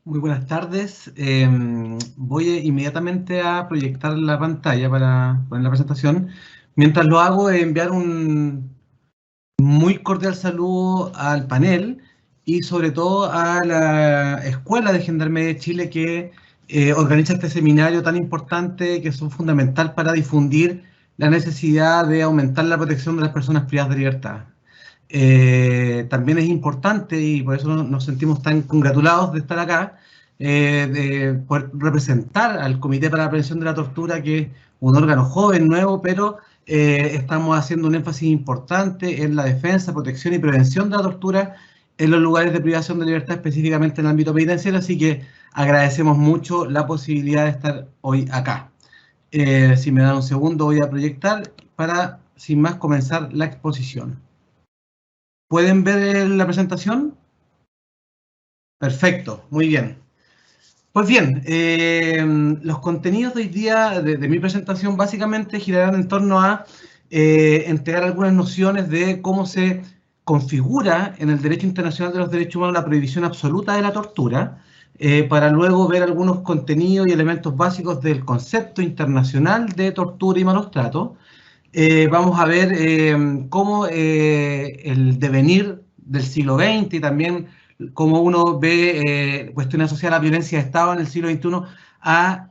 Muy buenas tardes. Voy inmediatamente a proyectar la pantalla para poner la presentación. Mientras lo hago, enviar un muy cordial saludo al panel y sobre todo a la Escuela de Gendarmería de Chile que organiza este seminario tan importante que es fundamental para difundir la necesidad de aumentar la protección de las personas privadas de libertad. También es importante, y por eso nos sentimos tan congratulados de estar acá, de poder representar al Comité para la Prevención de la Tortura, que es un órgano joven, nuevo, pero estamos haciendo un énfasis importante en la defensa, protección y prevención de la tortura en los lugares de privación de libertad, específicamente en el ámbito penitenciario, así que agradecemos mucho la posibilidad de estar hoy acá. Si me dan un segundo, voy a proyectar para, sin más, comenzar la exposición. ¿Pueden ver la presentación? Perfecto, muy bien. Pues bien, los contenidos de hoy día de mi presentación básicamente girarán en torno a entregar algunas nociones de cómo se configura en el derecho internacional de los derechos humanos la prohibición absoluta de la tortura, para luego ver algunos contenidos y elementos básicos del concepto internacional de tortura y malos tratos. Vamos a ver cómo el devenir del siglo XX y también cómo uno ve cuestiones asociadas a la violencia de Estado en el siglo XXI ha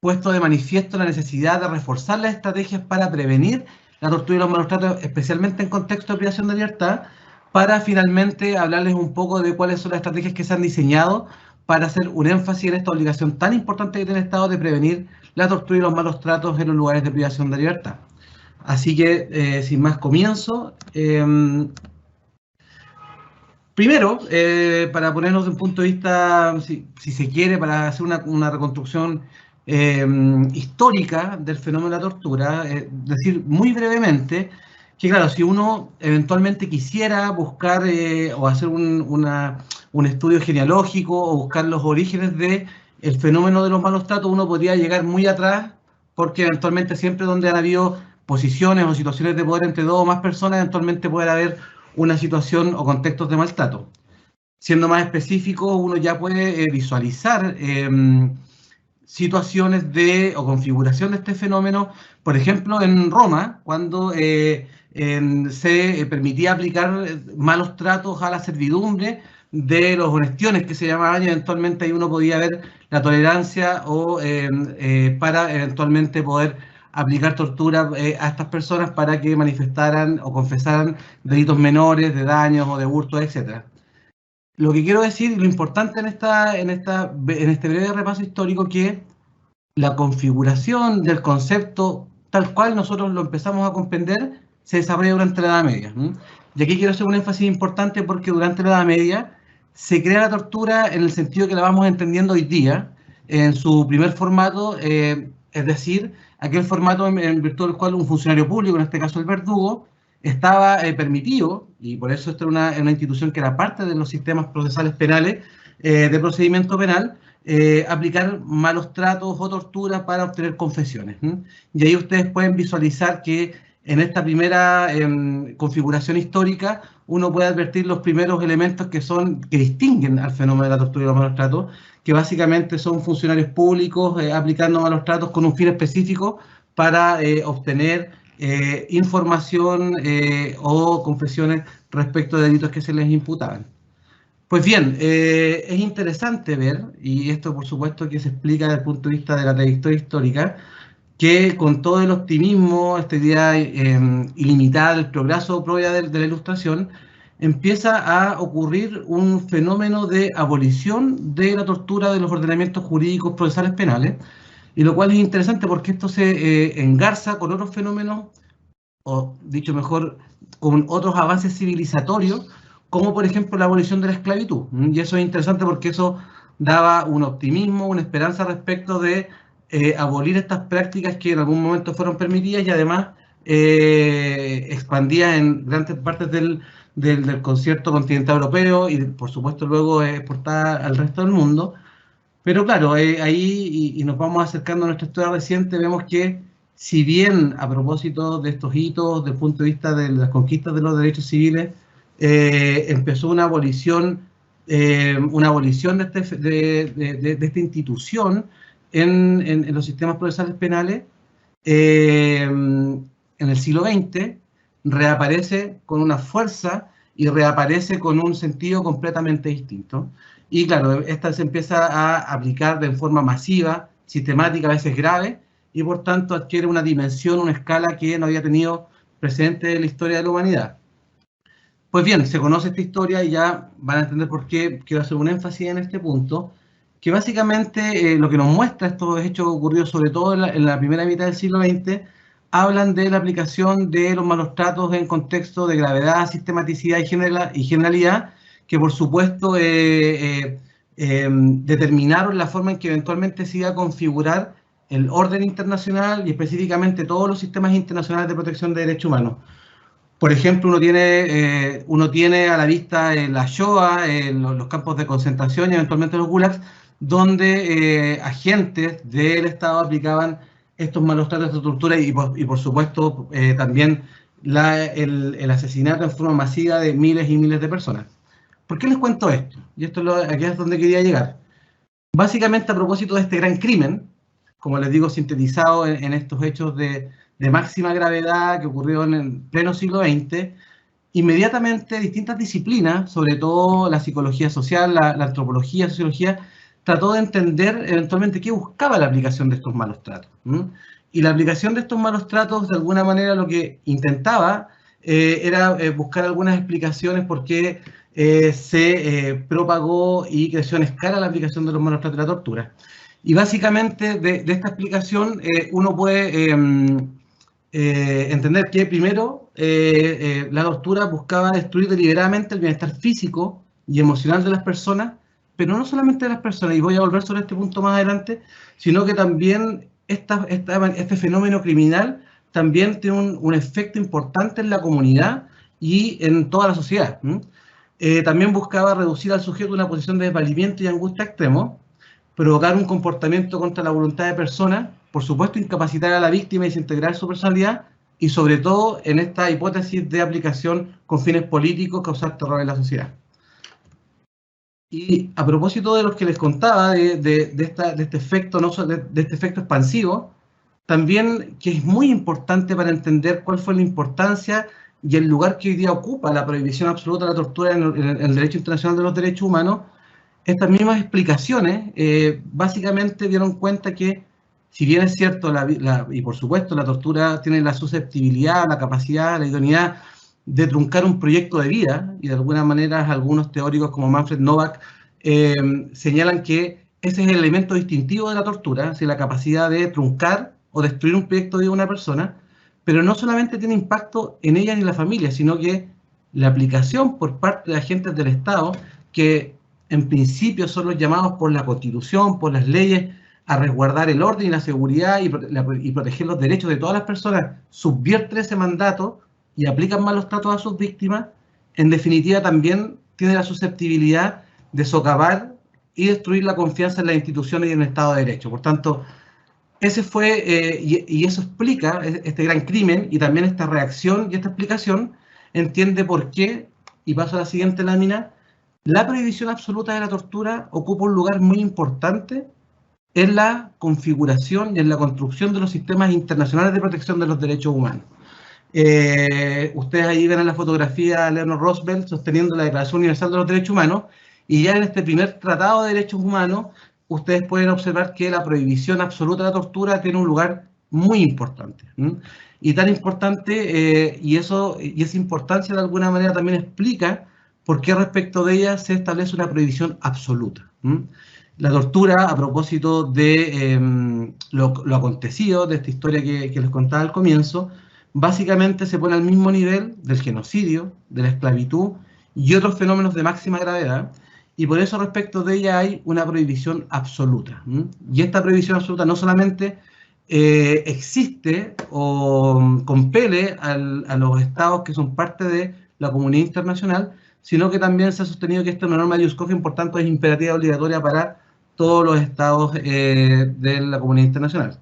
puesto de manifiesto la necesidad de reforzar las estrategias para prevenir la tortura y los malos tratos, especialmente en contexto de privación de libertad, para finalmente hablarles un poco de cuáles son las estrategias que se han diseñado para hacer un énfasis en esta obligación tan importante que tiene el Estado de prevenir la tortura y los malos tratos en los lugares de privación de libertad. Así que, sin más comienzo, primero, para ponernos de un punto de vista, si se quiere, para hacer una reconstrucción histórica del fenómeno de la tortura, decir muy brevemente que, claro, si uno eventualmente quisiera buscar o hacer un estudio genealógico o buscar los orígenes del fenómeno de los malos tratos, uno podría llegar muy atrás, porque eventualmente siempre donde han habido posiciones o situaciones de poder entre dos o más personas, eventualmente puede haber una situación o contextos de maltrato. Siendo más específico, uno ya puede visualizar situaciones de o configuración de este fenómeno, por ejemplo, en Roma, cuando se permitía aplicar malos tratos a la servidumbre de los onestiones que se llamaban, y eventualmente ahí uno podía ver la tolerancia o para eventualmente poder aplicar tortura a estas personas para que manifestaran o confesaran delitos menores, de daños o de hurtos, etc. Lo que quiero decir, y lo importante en este breve repaso histórico, que la configuración del concepto tal cual nosotros lo empezamos a comprender se desarrolla durante la Edad Media. Y aquí quiero hacer un énfasis importante porque durante la Edad Media se crea la tortura en el sentido que la vamos entendiendo hoy día, en su primer formato, es decir, aquel formato en virtud del cual un funcionario público, en este caso el verdugo, estaba permitido, y por eso esta era una institución que era parte de los sistemas procesales penales, de procedimiento penal, aplicar malos tratos o tortura para obtener confesiones. Y ahí ustedes pueden visualizar que en esta primera configuración histórica uno puede advertir los primeros elementos que distinguen al fenómeno de la tortura y los malos tratos, que básicamente son funcionarios públicos aplicando malos tratos con un fin específico para obtener información o confesiones respecto de delitos que se les imputaban. Pues bien, es interesante ver, y esto por supuesto que se explica desde el punto de vista de la trayectoria histórica, que con todo el optimismo, esta idea ilimitada del progreso propia de la Ilustración, empieza a ocurrir un fenómeno de abolición de la tortura de los ordenamientos jurídicos procesales penales, y lo cual es interesante porque esto se engarza con otros fenómenos, o dicho mejor, con otros avances civilizatorios, como por ejemplo la abolición de la esclavitud. Y eso es interesante porque eso daba un optimismo, una esperanza respecto de abolir estas prácticas que en algún momento fueron permitidas y además expandía en grandes partes del concierto continental europeo y por supuesto luego exportada al resto del mundo. Pero claro, ahí, y nos vamos acercando a nuestra historia reciente, vemos que si bien a propósito de estos hitos, desde el punto de vista de las conquistas de los derechos civiles, empezó una abolición una abolición de esta institución en los sistemas procesales penales en el siglo XX, reaparece con una fuerza y reaparece con un sentido completamente distinto. Y claro, esta se empieza a aplicar de forma masiva, sistemática, a veces grave, y por tanto adquiere una dimensión, una escala que no había tenido precedente en la historia de la humanidad. Pues bien, se conoce esta historia y ya van a entender por qué quiero hacer un énfasis en este punto, que básicamente lo que nos muestra estos hechos ocurridos sobre todo en la primera mitad del siglo XX, hablan de la aplicación de los malos tratos en contexto de gravedad, sistematicidad y generalidad, que por supuesto determinaron la forma en que eventualmente se iba a configurar el orden internacional y específicamente todos los sistemas internacionales de protección de derechos humanos. Por ejemplo, uno tiene a la vista la Shoah, los campos de concentración y eventualmente los gulags, donde agentes del Estado aplicaban estos malos tratos de tortura y por supuesto también el asesinato en forma masiva de miles y miles de personas. ¿Por qué les cuento esto? Y aquí es donde quería llegar. Básicamente a propósito de este gran crimen, como les digo, sintetizado en estos hechos de máxima gravedad que ocurrió en el pleno siglo XX, inmediatamente distintas disciplinas, sobre todo la psicología social, la antropología, la sociología, trató de entender eventualmente qué buscaba la aplicación de estos malos tratos. Y la aplicación de estos malos tratos, de alguna manera, lo que intentaba era buscar algunas explicaciones por qué se propagó y creció en escala la aplicación de los malos tratos y la tortura. Y básicamente de esta explicación uno puede entender que primero la tortura buscaba destruir deliberadamente el bienestar físico y emocional de las personas, pero no solamente de las personas, y voy a volver sobre este punto más adelante, sino que también este fenómeno criminal también tiene un efecto importante en la comunidad y en toda la sociedad. También buscaba reducir al sujeto a una posición de desvalimiento y angustia extremo, provocar un comportamiento contra la voluntad de personas, por supuesto incapacitar a la víctima y desintegrar su personalidad, y sobre todo en esta hipótesis de aplicación con fines políticos, causar terror en la sociedad. Y a propósito de los que les contaba, de este efecto, de este efecto expansivo, también que es muy importante para entender cuál fue la importancia y el lugar que hoy día ocupa la prohibición absoluta de la tortura en el derecho internacional de los derechos humanos. Estas mismas explicaciones básicamente dieron cuenta que, si bien es cierto, y por supuesto la tortura tiene la susceptibilidad, la capacidad, la idoneidad de truncar un proyecto de vida, y de alguna manera algunos teóricos como Manfred Novak señalan que ese es el elemento distintivo de la tortura, la capacidad de truncar o destruir un proyecto de vida de una persona, pero no solamente tiene impacto en ella ni en la familia, sino que la aplicación por parte de agentes del Estado, que en principio son los llamados por la Constitución, por las leyes, a resguardar el orden y la seguridad y proteger los derechos de todas las personas, subvierten ese mandato y aplican malos tratos a sus víctimas, en definitiva también tiene la susceptibilidad de socavar y destruir la confianza en las instituciones y en el Estado de Derecho. Por tanto, ese fue, y eso explica este gran crimen, y también esta reacción y esta explicación entiende por qué, y paso a la siguiente lámina, la prohibición absoluta de la tortura ocupa un lugar muy importante en la configuración y en la construcción de los sistemas internacionales de protección de los derechos humanos. Ustedes ahí ven en la fotografía a Eleanor Roosevelt sosteniendo la Declaración Universal de los Derechos Humanos, y ya en este primer Tratado de Derechos Humanos ustedes pueden observar que la prohibición absoluta de la tortura tiene un lugar muy importante. Y tan importante, y esa importancia de alguna manera también explica por qué respecto de ella se establece una prohibición absoluta. La tortura, a propósito de lo acontecido, de esta historia que les contaba al comienzo, básicamente se pone al mismo nivel del genocidio, de la esclavitud y otros fenómenos de máxima gravedad, y por eso respecto de ella hay una prohibición absoluta. Y esta prohibición absoluta no solamente existe o compele a los estados que son parte de la comunidad internacional, sino que también se ha sostenido que esta es una norma de ius cogens, por tanto es imperativa y obligatoria para todos los estados de la comunidad internacional.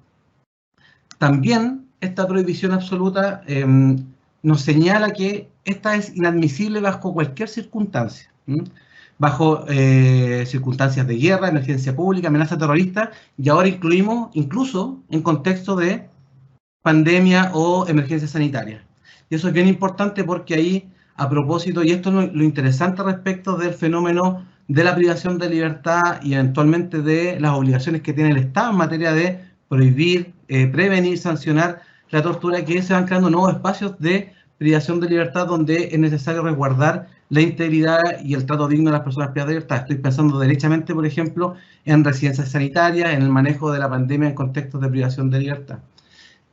También esta prohibición absoluta nos señala que esta es inadmisible bajo cualquier circunstancia. bajo circunstancias de guerra, emergencia pública, amenaza terrorista, y ahora incluimos incluso en contexto de pandemia o emergencia sanitaria. Y eso es bien importante porque ahí, a propósito, y esto es lo interesante respecto del fenómeno de la privación de libertad y eventualmente de las obligaciones que tiene el Estado en materia de prohibir, prevenir, sancionar la tortura, que se van creando nuevos espacios de privación de libertad donde es necesario resguardar la integridad y el trato digno de las personas privadas de libertad. Estoy pensando derechamente, por ejemplo, en residencias sanitarias, en el manejo de la pandemia en contextos de privación de libertad.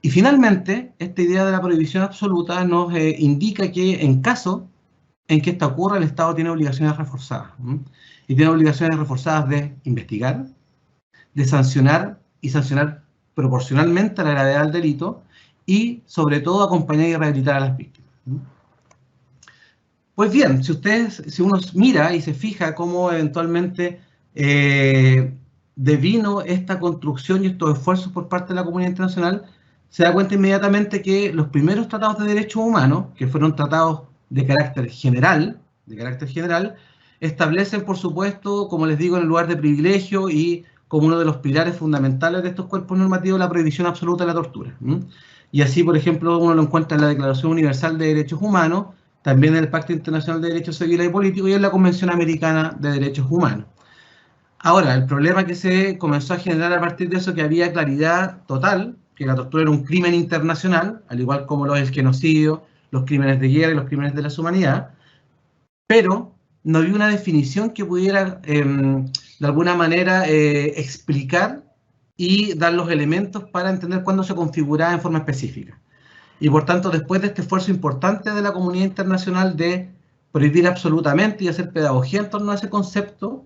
Y finalmente, esta idea de la prohibición absoluta nos indica que en caso en que esto ocurra, el Estado tiene obligaciones reforzadas. Y tiene obligaciones reforzadas de investigar, de sancionar y sancionar proporcionalmente a la gravedad del delito y, sobre todo, acompañar y rehabilitar a las víctimas. Pues bien, si uno mira y se fija cómo eventualmente devino esta construcción y estos esfuerzos por parte de la comunidad internacional, se da cuenta inmediatamente que los primeros tratados de derechos humanos, que fueron tratados de carácter general, establecen, por supuesto, como les digo, en el lugar de privilegio y como uno de los pilares fundamentales de estos cuerpos normativos, la prohibición absoluta de la tortura. Y así, por ejemplo, uno lo encuentra en la Declaración Universal de Derechos Humanos, también en el Pacto Internacional de Derechos Civiles y Políticos y en la Convención Americana de Derechos Humanos. Ahora, el problema que se comenzó a generar a partir de eso, que había claridad total, que la tortura era un crimen internacional, al igual como lo es el genocidio, los crímenes de guerra y los crímenes de la humanidad, pero no había una definición que pudiera, de alguna manera, explicar y dar los elementos para entender cuándo se configuraba en forma específica. Y por tanto, después de este esfuerzo importante de la comunidad internacional de prohibir absolutamente y hacer pedagogía en torno a ese concepto,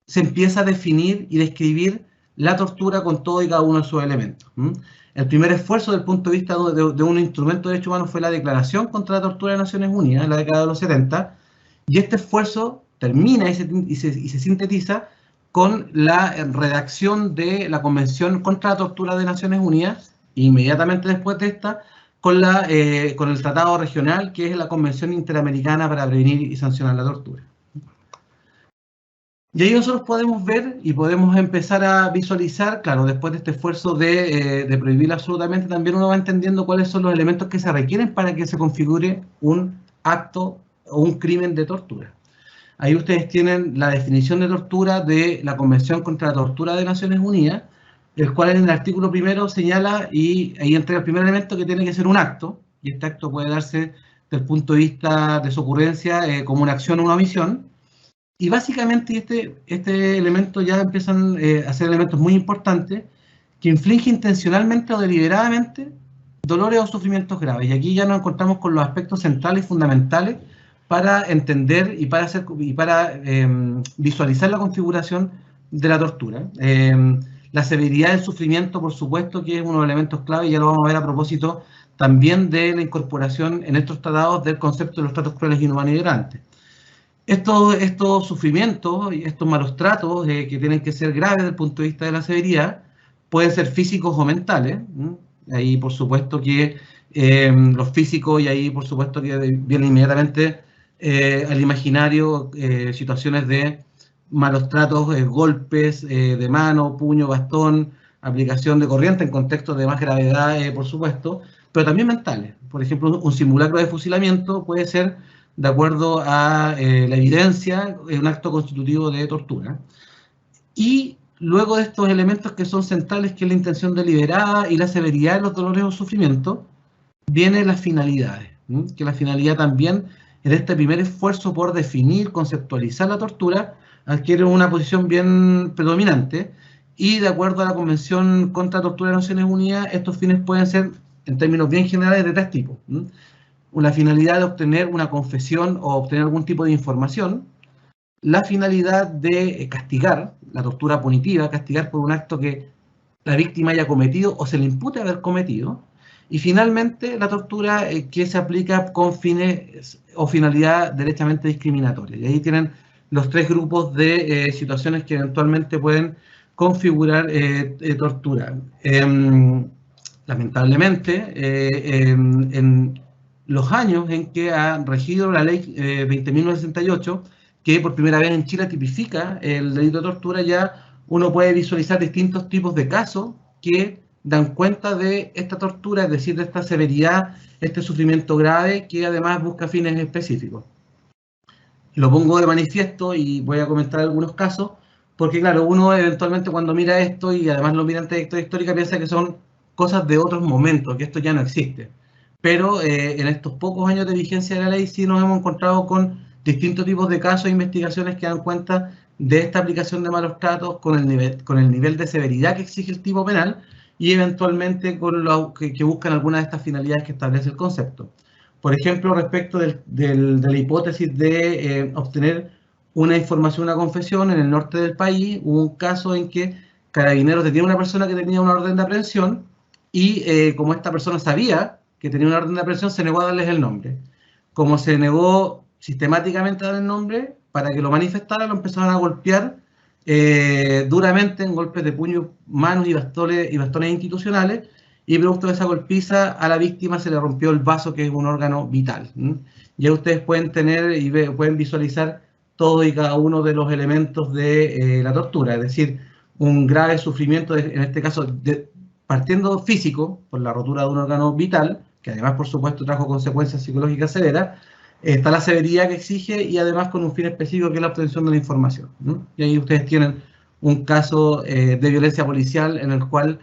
se empieza a definir y describir la tortura con todo y cada uno de sus elementos. El primer esfuerzo desde el punto de vista de un instrumento de derechos humanos fue la Declaración contra la Tortura de Naciones Unidas en la década de los 70, y este esfuerzo termina y se sintetiza con la redacción de la Convención contra la Tortura de Naciones Unidas, e inmediatamente después de esta, con el Tratado Regional, que es la Convención Interamericana para Prevenir y Sancionar la Tortura. Y ahí nosotros podemos ver y podemos empezar a visualizar, claro, después de este esfuerzo de prohibir absolutamente, también uno va entendiendo cuáles son los elementos que se requieren para que se configure un acto o un crimen de tortura. Ahí ustedes tienen la definición de tortura de la Convención contra la Tortura de Naciones Unidas, el cual en el artículo primero señala, y ahí entrega el primer elemento, que tiene que ser un acto, y este acto puede darse desde el punto de vista de su ocurrencia como una acción o una omisión. Y básicamente este elemento ya empiezan a ser elementos muy importantes que infligen intencionalmente o deliberadamente dolores o sufrimientos graves. Y aquí ya nos encontramos con los aspectos centrales y fundamentales para entender y para visualizar la configuración de la tortura. La severidad del sufrimiento, por supuesto, que es uno de los elementos clave, y ya lo vamos a ver a propósito también de la incorporación en estos tratados del concepto de los tratos crueles, inhumanos y degradantes. Estos sufrimientos y estos malos tratos que tienen que ser graves desde el punto de vista de la severidad pueden ser físicos o mentales. Ahí, por supuesto, que los físicos, y ahí, por supuesto, que vienen inmediatamente al imaginario situaciones de malos tratos, golpes de mano, puño, bastón, aplicación de corriente en contextos de más gravedad, por supuesto, pero también mentales. Por ejemplo, un simulacro de fusilamiento puede ser, de acuerdo a la evidencia, un acto constitutivo de tortura. Y luego de estos elementos que son centrales, que es la intención deliberada y la severidad de los dolores o sufrimientos, vienen las finalidades, que la finalidad también, en este primer esfuerzo por definir, conceptualizar la tortura, adquiere una posición bien predominante, y de acuerdo a la Convención contra la Tortura de Naciones Unidas, estos fines pueden ser, en términos bien generales, de tres tipos. La finalidad de obtener una confesión o obtener algún tipo de información, la finalidad de castigar, la tortura punitiva, castigar por un acto que la víctima haya cometido o se le impute haber cometido, y finalmente la tortura que se aplica con fines o finalidad derechamente discriminatoria. Y ahí tienen los tres grupos de situaciones que eventualmente pueden configurar tortura. Lamentablemente, en los años en que ha regido la ley 20.968, que por primera vez en Chile tipifica el delito de tortura, ya uno puede visualizar distintos tipos de casos que dan cuenta de esta tortura, es decir, de esta severidad, este sufrimiento grave, que además busca fines específicos. Lo pongo de manifiesto y voy a comentar algunos casos, porque claro, uno eventualmente cuando mira esto y además lo mira en trayectoria histórica piensa que son cosas de otros momentos, que esto ya no existe. Pero en estos pocos años de vigencia de la ley sí nos hemos encontrado con distintos tipos de casos e investigaciones que dan cuenta de esta aplicación de malos tratos con el nivel de severidad que exige el tipo penal y eventualmente con lo que buscan algunas de estas finalidades que establece el concepto. Por ejemplo, respecto de la hipótesis de obtener una información, una confesión, en el norte del país hubo un caso en que Carabineros detenía a una persona que tenía una orden de aprehensión y como esta persona sabía que tenía una orden de aprehensión, se negó a darles el nombre. Como se negó sistemáticamente a dar el nombre, para que lo manifestara, lo empezaron a golpear duramente en golpes de puños, manos y bastones institucionales, y producto de esa golpiza a la víctima se le rompió el vaso, que es un órgano vital. Ya ustedes pueden tener y pueden visualizar todo y cada uno de los elementos de la tortura, es decir, un grave sufrimiento, en este caso, partiendo físico, por la rotura de un órgano vital, que además, por supuesto, trajo consecuencias psicológicas severas. Está la severidad que exige y además con un fin específico, que es la obtención de la información. Y ahí ustedes tienen un caso de violencia policial en el cual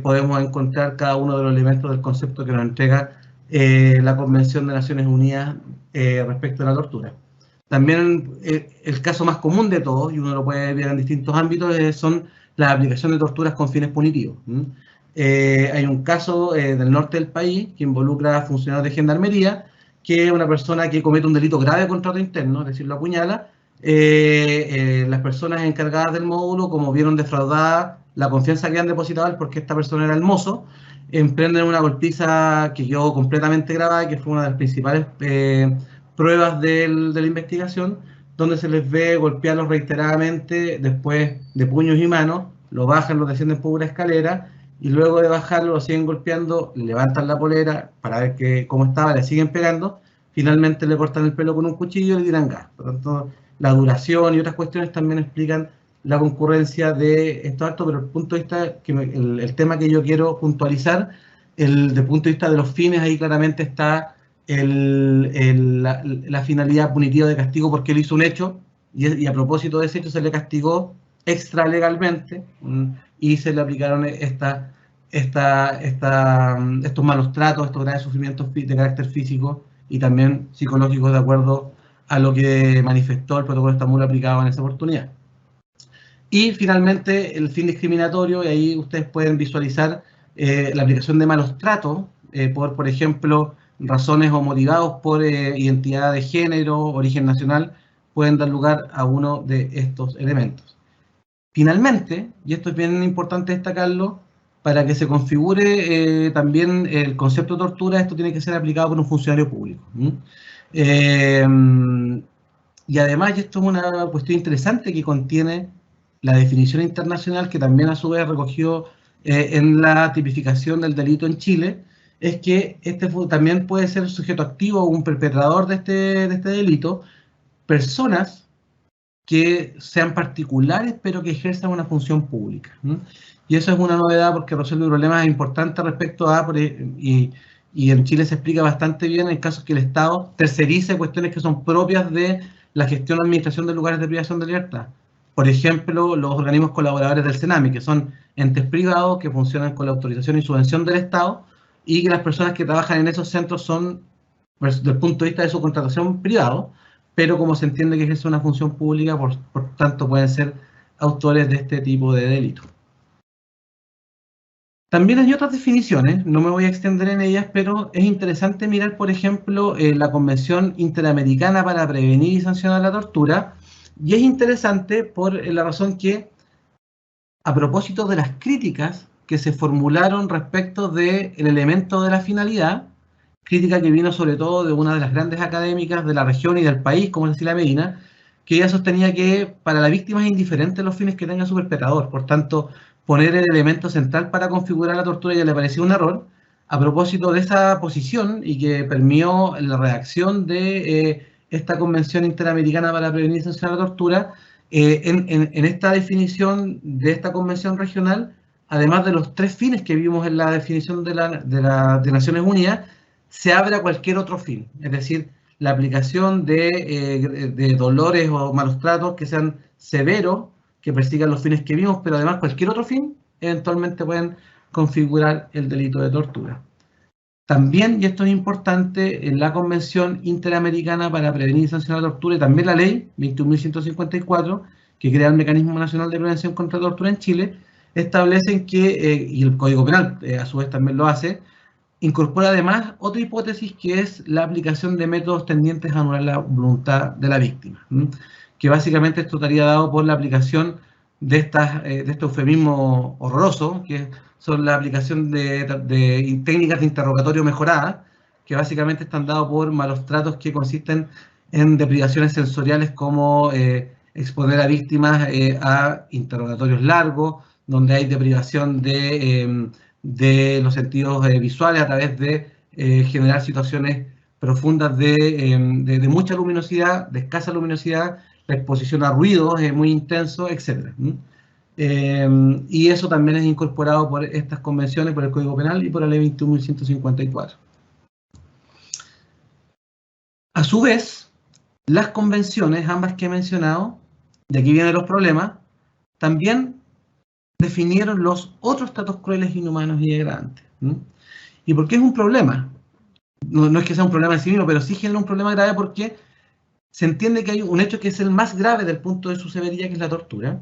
podemos encontrar cada uno de los elementos del concepto que nos entrega la Convención de Naciones Unidas respecto a la tortura. También el caso más común de todos, y uno lo puede ver en distintos ámbitos, son la aplicación de torturas con fines punitivos. Hay un caso del norte del país que involucra a funcionarios de gendarmería, que es una persona que comete un delito grave contra otro interno, es decir, lo apuñala. Las personas encargadas del módulo, como vieron defraudada la confianza que han depositado él, porque esta persona era el mozo, emprenden una golpiza que quedó completamente grabada, que fue una de las principales pruebas de la investigación, donde se les ve golpearlos reiteradamente después de puños y manos, lo bajan, lo descienden por una escalera, y luego de bajarlo lo siguen golpeando, levantan la polera para ver cómo estaba, le siguen pegando, finalmente le cortan el pelo con un cuchillo y le tiran gas. Por lo tanto, la duración y otras cuestiones también explican la concurrencia de estos actos, pero el punto de vista, el tema que yo quiero puntualizar, desde el punto de vista de los fines, ahí claramente está la finalidad punitiva de castigo, porque él hizo un hecho, y a propósito de ese hecho se le castigó extralegalmente, y se le aplicaron estos malos tratos, estos graves sufrimientos de carácter físico y también psicológicos, de acuerdo a lo que manifestó el protocolo de Estambul aplicado en esa oportunidad. Y finalmente el fin discriminatorio, y ahí ustedes pueden visualizar la aplicación de malos tratos por ejemplo, razones o motivados por identidad de género, origen nacional, pueden dar lugar a uno de estos elementos. Finalmente, y esto es bien importante destacarlo, para que se configure también el concepto de tortura, esto tiene que ser aplicado por un funcionario público. Y además, y esto es una cuestión interesante que contiene la definición internacional, que también a su vez recogió en la tipificación del delito en Chile, es que también puede ser sujeto activo o un perpetrador de este delito, personas que sean particulares, pero que ejerzan una función pública. Y eso es una novedad porque resuelve problemas importantes respecto a, y en Chile se explica bastante bien en casos que el Estado tercerice cuestiones que son propias de la gestión o administración de lugares de privación de libertad. Por ejemplo, los organismos colaboradores del CENAMI, que son entes privados que funcionan con la autorización y subvención del Estado, y que las personas que trabajan en esos centros son, desde el punto de vista de su contratación, privados, pero como se entiende que es una función pública, por tanto pueden ser autores de este tipo de delitos. También hay otras definiciones, no me voy a extender en ellas, pero es interesante mirar, por ejemplo, la Convención Interamericana para Prevenir y Sancionar la Tortura, y es interesante por la razón que, a propósito de las críticas que se formularon respecto del elemento de la finalidad, crítica que vino sobre todo de una de las grandes académicas de la región y del país, como es Cecilia Medina, que ella sostenía que para la víctima es indiferente los fines que tenga su perpetrador, por tanto, poner el elemento central para configurar la tortura ya le parecía un error. A propósito de esa posición y que permitió la redacción de esta Convención Interamericana para Prevenir y Sancionar la Tortura, en esta definición de esta convención regional, además de los 3 fines que vimos en la definición de Naciones Unidas, se abre a cualquier otro fin, es decir, la aplicación de dolores o malos tratos que sean severos, que persigan los fines que vimos, pero además cualquier otro fin, eventualmente pueden configurar el delito de tortura. También, y esto es importante, en la Convención Interamericana para Prevenir y Sancionar la Tortura, y también la ley 21.154, que crea el Mecanismo Nacional de Prevención contra la Tortura en Chile, establecen que, y el Código Penal a su vez también lo hace, incorpora además otra hipótesis que es la aplicación de métodos tendientes a anular la voluntad de la víctima, que básicamente esto estaría dado por la aplicación de este eufemismo horroroso, que son la aplicación de técnicas de interrogatorio mejoradas, que básicamente están dados por malos tratos que consisten en deprivaciones sensoriales como exponer a víctimas a interrogatorios largos, donde hay deprivación de los sentidos visuales a través de generar situaciones profundas de mucha luminosidad, de escasa luminosidad, la exposición a ruidos muy intensos, etc. Y eso también es incorporado por estas convenciones, por el Código Penal y por la Ley 21.154. A su vez, las convenciones, ambas que he mencionado, y aquí vienen los problemas, también definieron los otros tratos crueles, inhumanos y degradantes. ¿Y por qué es un problema? No es que sea un problema en sí mismo, pero sí genera un problema grave porque se entiende que hay un hecho que es el más grave del punto de su severidad, que es la tortura,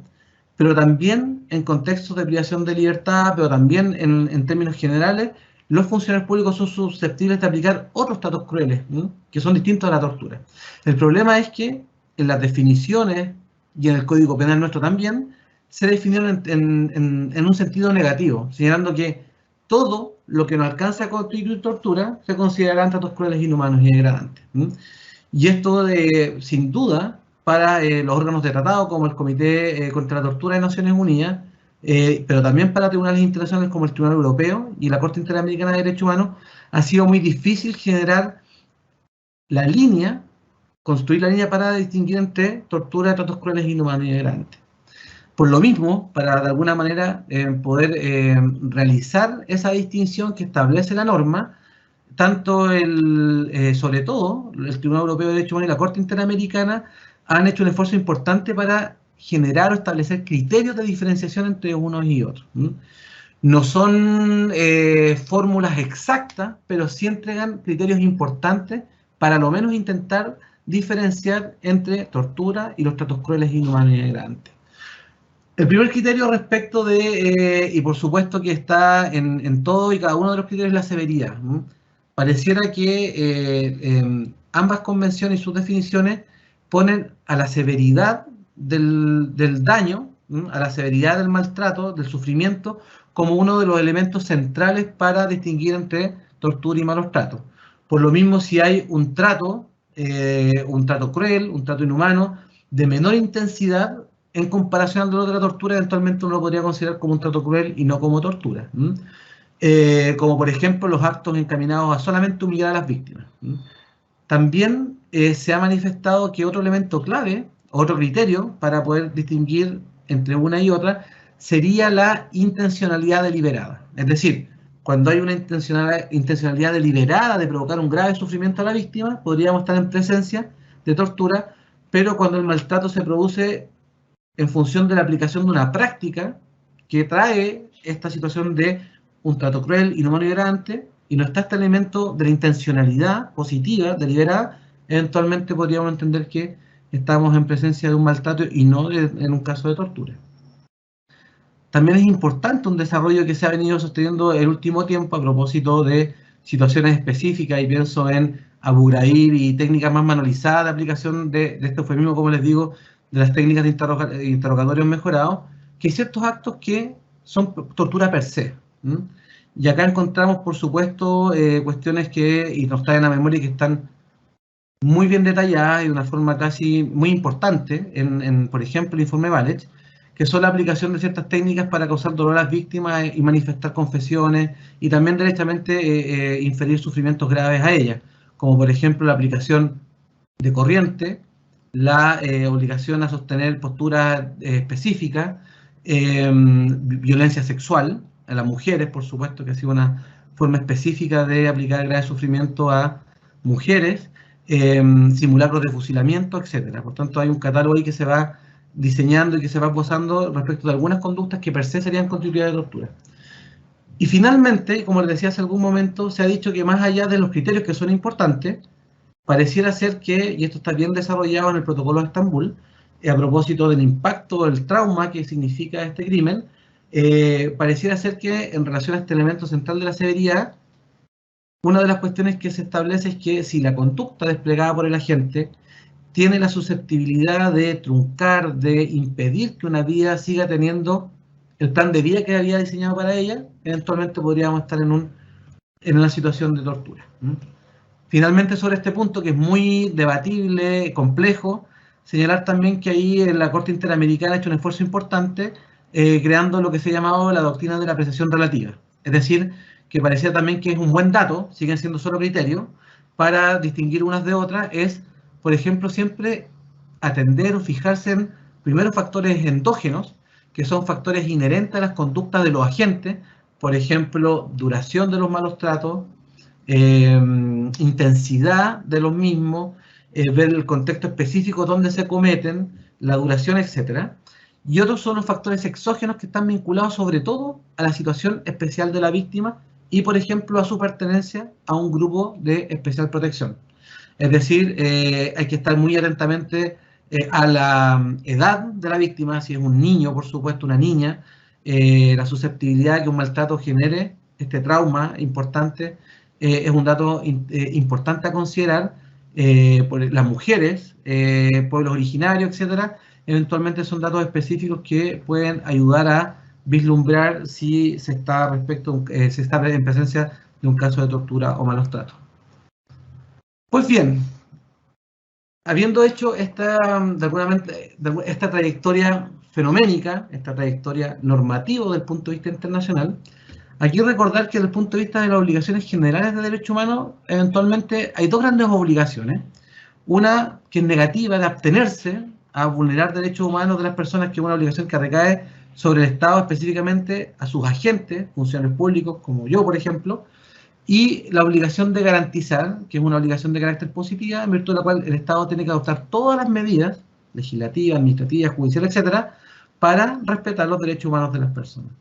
pero también en contextos de privación de libertad, pero también en términos generales, los funcionarios públicos son susceptibles de aplicar otros tratos crueles, que son distintos a la tortura. El problema es que en las definiciones y en el Código Penal nuestro también, se definieron en un sentido negativo, señalando que todo lo que no alcanza a constituir tortura se considerarán tratos crueles, inhumanos y degradantes. Y esto, sin duda, para los órganos de tratado, como el Comité contra la Tortura de Naciones Unidas, pero también para tribunales internacionales como el Tribunal Europeo y la Corte Interamericana de Derechos Humanos, ha sido muy difícil generar la línea, construir la línea para distinguir entre tortura, tratos crueles, inhumanos y degradantes. Por lo mismo, para de alguna manera poder realizar esa distinción que establece la norma, tanto sobre todo el Tribunal Europeo de Derechos Humanos y la Corte Interamericana han hecho un esfuerzo importante para generar o establecer criterios de diferenciación entre unos y otros. No son fórmulas exactas, pero sí entregan criterios importantes para lo menos intentar diferenciar entre tortura y los tratos crueles, inhumanos y degradantes. El primer criterio respecto y por supuesto que está en todo y cada uno de los criterios, es la severidad. Pareciera que ambas convenciones y sus definiciones ponen a la severidad del daño, a la severidad del maltrato, del sufrimiento, como uno de los elementos centrales para distinguir entre tortura y malos tratos. Por lo mismo, si hay un trato cruel, un trato inhumano, de menor intensidad, en comparación al dolor de la tortura, eventualmente uno lo podría considerar como un trato cruel y no como tortura. Como por ejemplo los actos encaminados a solamente humillar a las víctimas. También se ha manifestado que otro elemento clave, otro criterio para poder distinguir entre una y otra, sería la intencionalidad deliberada. Es decir, cuando hay una intencionalidad deliberada de provocar un grave sufrimiento a la víctima, podríamos estar en presencia de tortura, pero cuando el maltrato se produce en función de la aplicación de una práctica que trae esta situación de un trato cruel, inhumano y degradante, y no está este elemento de la intencionalidad positiva, deliberada, eventualmente podríamos entender que estamos en presencia de un maltrato y no en un caso de tortura. También es importante un desarrollo que se ha venido sosteniendo el último tiempo a propósito de situaciones específicas, y pienso en Abu Ghraib y técnicas más manualizadas de aplicación de este eufemismo, como les digo, de las técnicas de interrogatorios mejorados, que hay ciertos actos que son tortura per se. Y acá encontramos, por supuesto, cuestiones y nos traen a memoria que están muy bien detalladas y de una forma casi muy importante por ejemplo, el informe Valech, que son la aplicación de ciertas técnicas para causar dolor a las víctimas y manifestar confesiones, y también derechamente inferir sufrimientos graves a ellas, como por ejemplo la aplicación de corriente, la obligación a sostener posturas específicas, violencia sexual a las mujeres, por supuesto, que ha sido una forma específica de aplicar grave sufrimiento a mujeres, simulacros de fusilamiento, etcétera. Por tanto, hay un catálogo ahí que se va diseñando y que se va posando respecto de algunas conductas que per se serían constitutivas de tortura. Y finalmente, como les decía hace algún momento, se ha dicho que más allá de los criterios que son importantes, pareciera ser que, y esto está bien desarrollado en el protocolo de Estambul, a propósito del impacto, del trauma que significa este crimen, pareciera ser que en relación a este elemento central de la severidad, una de las cuestiones que se establece es que si la conducta desplegada por el agente tiene la susceptibilidad de truncar, de impedir que una vida siga teniendo el plan de vida que había diseñado para ella, eventualmente podríamos estar en una situación de tortura. Finalmente, sobre este punto, que es muy debatible, complejo, señalar también que ahí la Corte Interamericana ha hecho un esfuerzo importante creando lo que se ha llamado la doctrina de la apreciación relativa. Es decir, que parecía también que es un buen dato, siguen siendo solo criterios, para distinguir unas de otras, es, por ejemplo, siempre atender o fijarse en primeros factores endógenos, que son factores inherentes a las conductas de los agentes, por ejemplo, duración de los malos tratos, intensidad de los mismos, ver el contexto específico donde se cometen, la duración, etcétera. Y otros son los factores exógenos que están vinculados sobre todo a la situación especial de la víctima y, por ejemplo, a su pertenencia a un grupo de especial protección. Es decir, hay que estar muy atentamente a la edad de la víctima, si es un niño, por supuesto, una niña, la susceptibilidad que un maltrato genere, este trauma importante, es un dato importante a considerar. Por las mujeres, pueblos originarios, etcétera, eventualmente son datos específicos que pueden ayudar a vislumbrar si se está se está en presencia de un caso de tortura o malos tratos. Pues bien, habiendo hecho esta trayectoria fenoménica, esta trayectoria normativa desde el punto de vista internacional, aquí recordar que desde el punto de vista de las obligaciones generales de derechos humanos, eventualmente hay dos grandes obligaciones. Una que es negativa, de abstenerse a vulnerar derechos humanos de las personas, que es una obligación que recae sobre el Estado, específicamente a sus agentes, funcionarios públicos, como yo, por ejemplo, y la obligación de garantizar, que es una obligación de carácter positiva, en virtud de la cual el Estado tiene que adoptar todas las medidas legislativas, administrativas, judiciales, etcétera, para respetar los derechos humanos de las personas.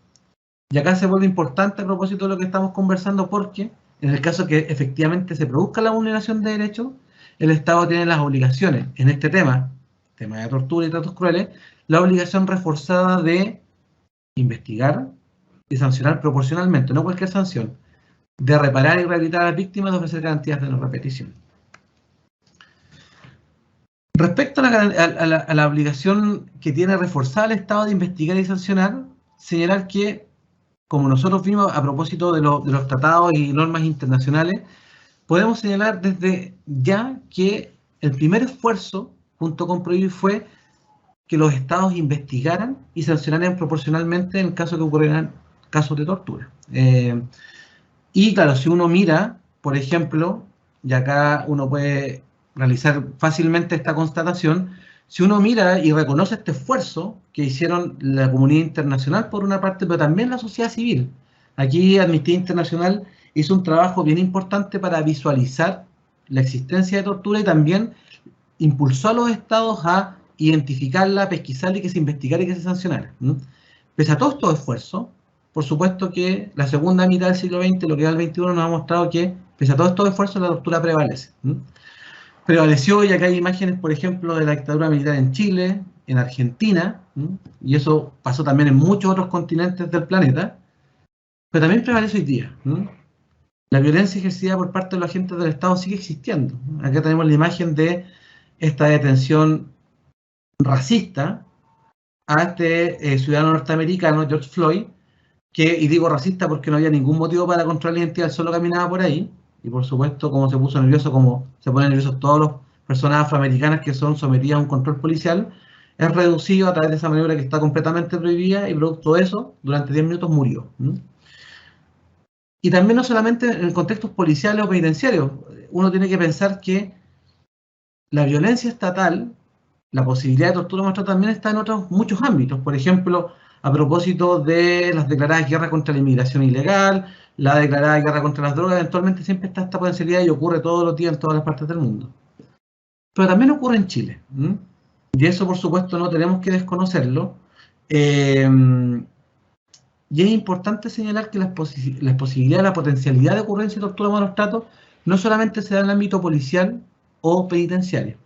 Y acá se vuelve importante a propósito de lo que estamos conversando, porque en el caso que efectivamente se produzca la vulneración de derechos, el Estado tiene las obligaciones, en este tema de tortura y tratos crueles, la obligación reforzada de investigar y sancionar proporcionalmente, no cualquier sanción, de reparar y rehabilitar a las víctimas, de ofrecer garantías de no repetición. Respecto a la obligación que tiene reforzada el Estado de investigar y sancionar, señalar que, como nosotros vimos a propósito de los tratados y normas internacionales, podemos señalar desde ya que el primer esfuerzo, junto con Prohibir, fue que los estados investigaran y sancionaran proporcionalmente en caso que ocurrieran casos de tortura. Y claro, si uno mira, por ejemplo, y acá uno puede realizar fácilmente esta constatación, si uno mira y reconoce este esfuerzo que hicieron la comunidad internacional por una parte, pero también la sociedad civil. Aquí Amnistía Internacional hizo un trabajo bien importante para visualizar la existencia de tortura y también impulsó a los estados a identificarla, pesquisarla y que se investigara y que se sancionara. Pese a todos estos esfuerzos, por supuesto que la segunda mitad del siglo XX, lo que va al XXI, nos ha mostrado que, pese a todos estos esfuerzos, la tortura prevalece. Prevaleció, y acá hay imágenes, por ejemplo, de la dictadura militar en Chile, en Argentina, y eso pasó también en muchos otros continentes del planeta, pero también prevalece hoy día. La violencia ejercida por parte de los agentes del Estado sigue existiendo. Acá tenemos la imagen de esta detención racista a este ciudadano norteamericano, George Floyd, y digo racista porque no había ningún motivo para controlar la identidad, solo caminaba por ahí, y por supuesto, como se puso nervioso, como se ponen nerviosos todas las personas afroamericanas que son sometidas a un control policial, es reducido a través de esa maniobra que está completamente prohibida, y producto de eso, durante 10 minutos murió. Y también no solamente en contextos policiales o penitenciarios, uno tiene que pensar que la violencia estatal, la posibilidad de tortura muestra también está en otros muchos ámbitos. Por ejemplo, a propósito de las declaradas guerras contra la inmigración ilegal, la declarada guerra contra las drogas, eventualmente siempre está esta potencialidad y ocurre todos los días en todas las partes del mundo. Pero también ocurre en Chile. Y eso, por supuesto, no tenemos que desconocerlo. Y es importante señalar que las posibilidades, la potencialidad de ocurrencia de tortura o malos tratos no solamente se da en el ámbito policial o penitenciario.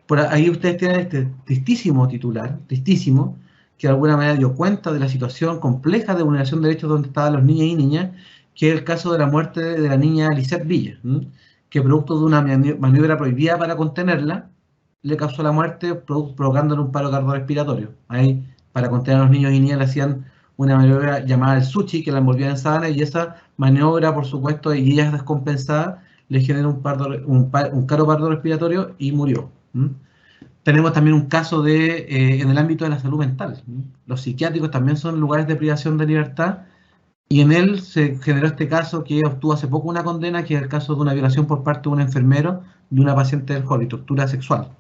Por ahí ustedes tienen este tristísimo titular, tristísimo, que de alguna manera dio cuenta de la situación compleja de vulneración de derechos donde estaban los niños y niñas, que es el caso de la muerte de la niña Lisette Villa, que producto de una maniobra prohibida para contenerla, le causó la muerte provocándole un paro cardiorrespiratorio. Ahí, para contener a los niños y niñas, le hacían una maniobra llamada el sushi, que la envolvían en sábana, y esa maniobra, por supuesto, y ella descompensada, le generó un caro paro respiratorio y murió. Tenemos también un caso en el ámbito de la salud mental. Los psiquiátricos también son lugares de privación de libertad, y en él se generó este caso que obtuvo hace poco una condena, que es el caso de una violación por parte de un enfermero de una paciente del Holly, tortura sexual.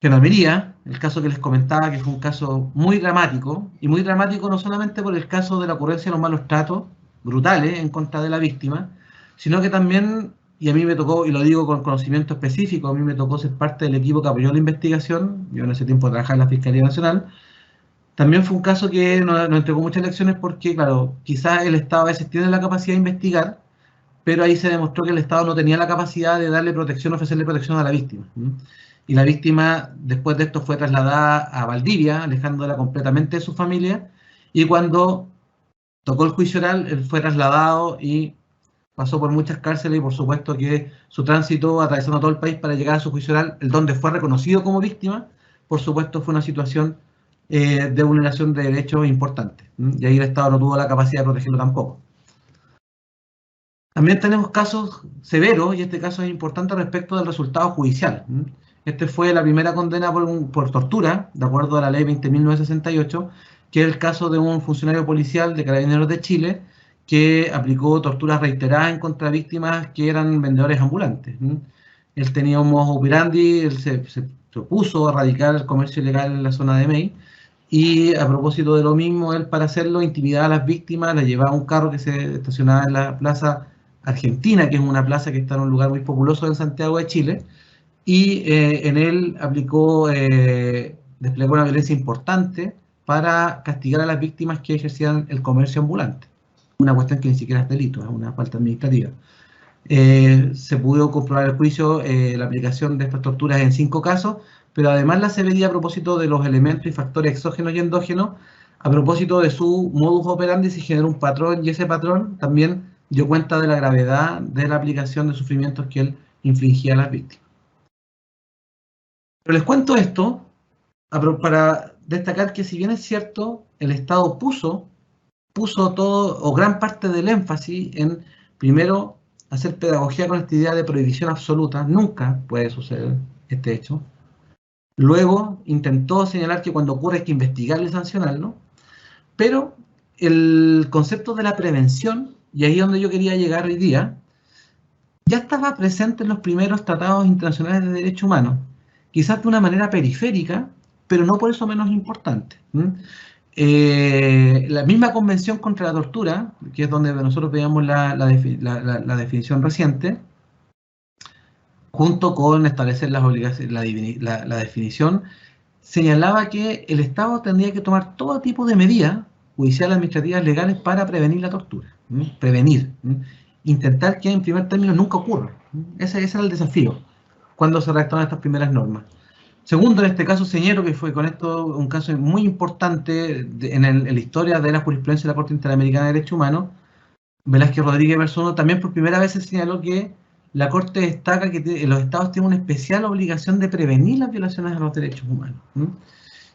Gendarmería, el caso que les comentaba, que fue un caso muy dramático, y muy dramático no solamente por el caso de la ocurrencia de los malos tratos brutales en contra de la víctima, sino que también, y a mí me tocó, y lo digo con conocimiento específico, a mí me tocó ser parte del equipo que apoyó la investigación, yo en ese tiempo trabajaba en la Fiscalía Nacional. También fue un caso que nos entregó muchas lecciones porque, claro, quizás el Estado a veces tiene la capacidad de investigar, pero ahí se demostró que el Estado no tenía la capacidad de darle protección, ofrecerle protección a la víctima. Y la víctima, después de esto, fue trasladada a Valdivia, alejándola completamente de su familia, y cuando tocó el juicio oral, él fue trasladado y pasó por muchas cárceles, y por supuesto que su tránsito atravesando todo el país para llegar a su juicio oral, el donde fue reconocido como víctima, por supuesto fue una situación de vulneración de derechos importante. Y ahí el Estado no tuvo la capacidad de protegerlo tampoco. También tenemos casos severos, y este caso es importante respecto del resultado judicial. Este fue la primera condena por tortura, de acuerdo a la ley 20.968, que es el caso de un funcionario policial de Carabineros de Chile que aplicó torturas reiteradas en contra de víctimas que eran vendedores ambulantes. Él tenía un modus operandi, él se opuso a erradicar el comercio ilegal en la zona de Mey, y a propósito de lo mismo, él para hacerlo intimidaba a las víctimas, las llevaba a un carro que se estacionaba en la Plaza Argentina, que es una plaza que está en un lugar muy populoso en Santiago de Chile, y en él desplegó una violencia importante para castigar a las víctimas que ejercían el comercio ambulante. Una cuestión que ni siquiera es delito, es una falta administrativa. Se pudo comprobar el juicio la aplicación de estas torturas en 5 casos, pero además la severidad a propósito de los elementos y factores exógenos y endógenos, a propósito de su modus operandi, se generó un patrón, y ese patrón también dio cuenta de la gravedad de la aplicación de sufrimientos que él infligía a las víctimas. Pero les cuento esto para destacar que, si bien es cierto, el Estado puso todo o gran parte del énfasis en, primero, hacer pedagogía con esta idea de prohibición absoluta, nunca puede suceder este hecho. Luego intentó señalar que cuando ocurre hay que investigarlo y sancionarlo, pero el concepto de la prevención, y ahí es donde yo quería llegar hoy día, ya estaba presente en los primeros tratados internacionales de derechos humanos, quizás de una manera periférica, pero no por eso menos importante. La misma Convención contra la Tortura, que es donde nosotros veíamos la definición reciente, junto con establecer las obligaciones, la definición, señalaba que el Estado tendría que tomar todo tipo de medidas judiciales, administrativas, legales para prevenir la tortura. Prevenir. Intentar que en primer término nunca ocurra. Ese era el desafío cuando se redactaron estas primeras normas. Segundo, en este caso señero, que fue con esto un caso muy importante en la historia de la jurisprudencia de la Corte Interamericana de Derechos Humanos, Velázquez Rodríguez Berzono, también por primera vez se señaló que la Corte destaca que los Estados tienen una especial obligación de prevenir las violaciones a los derechos humanos.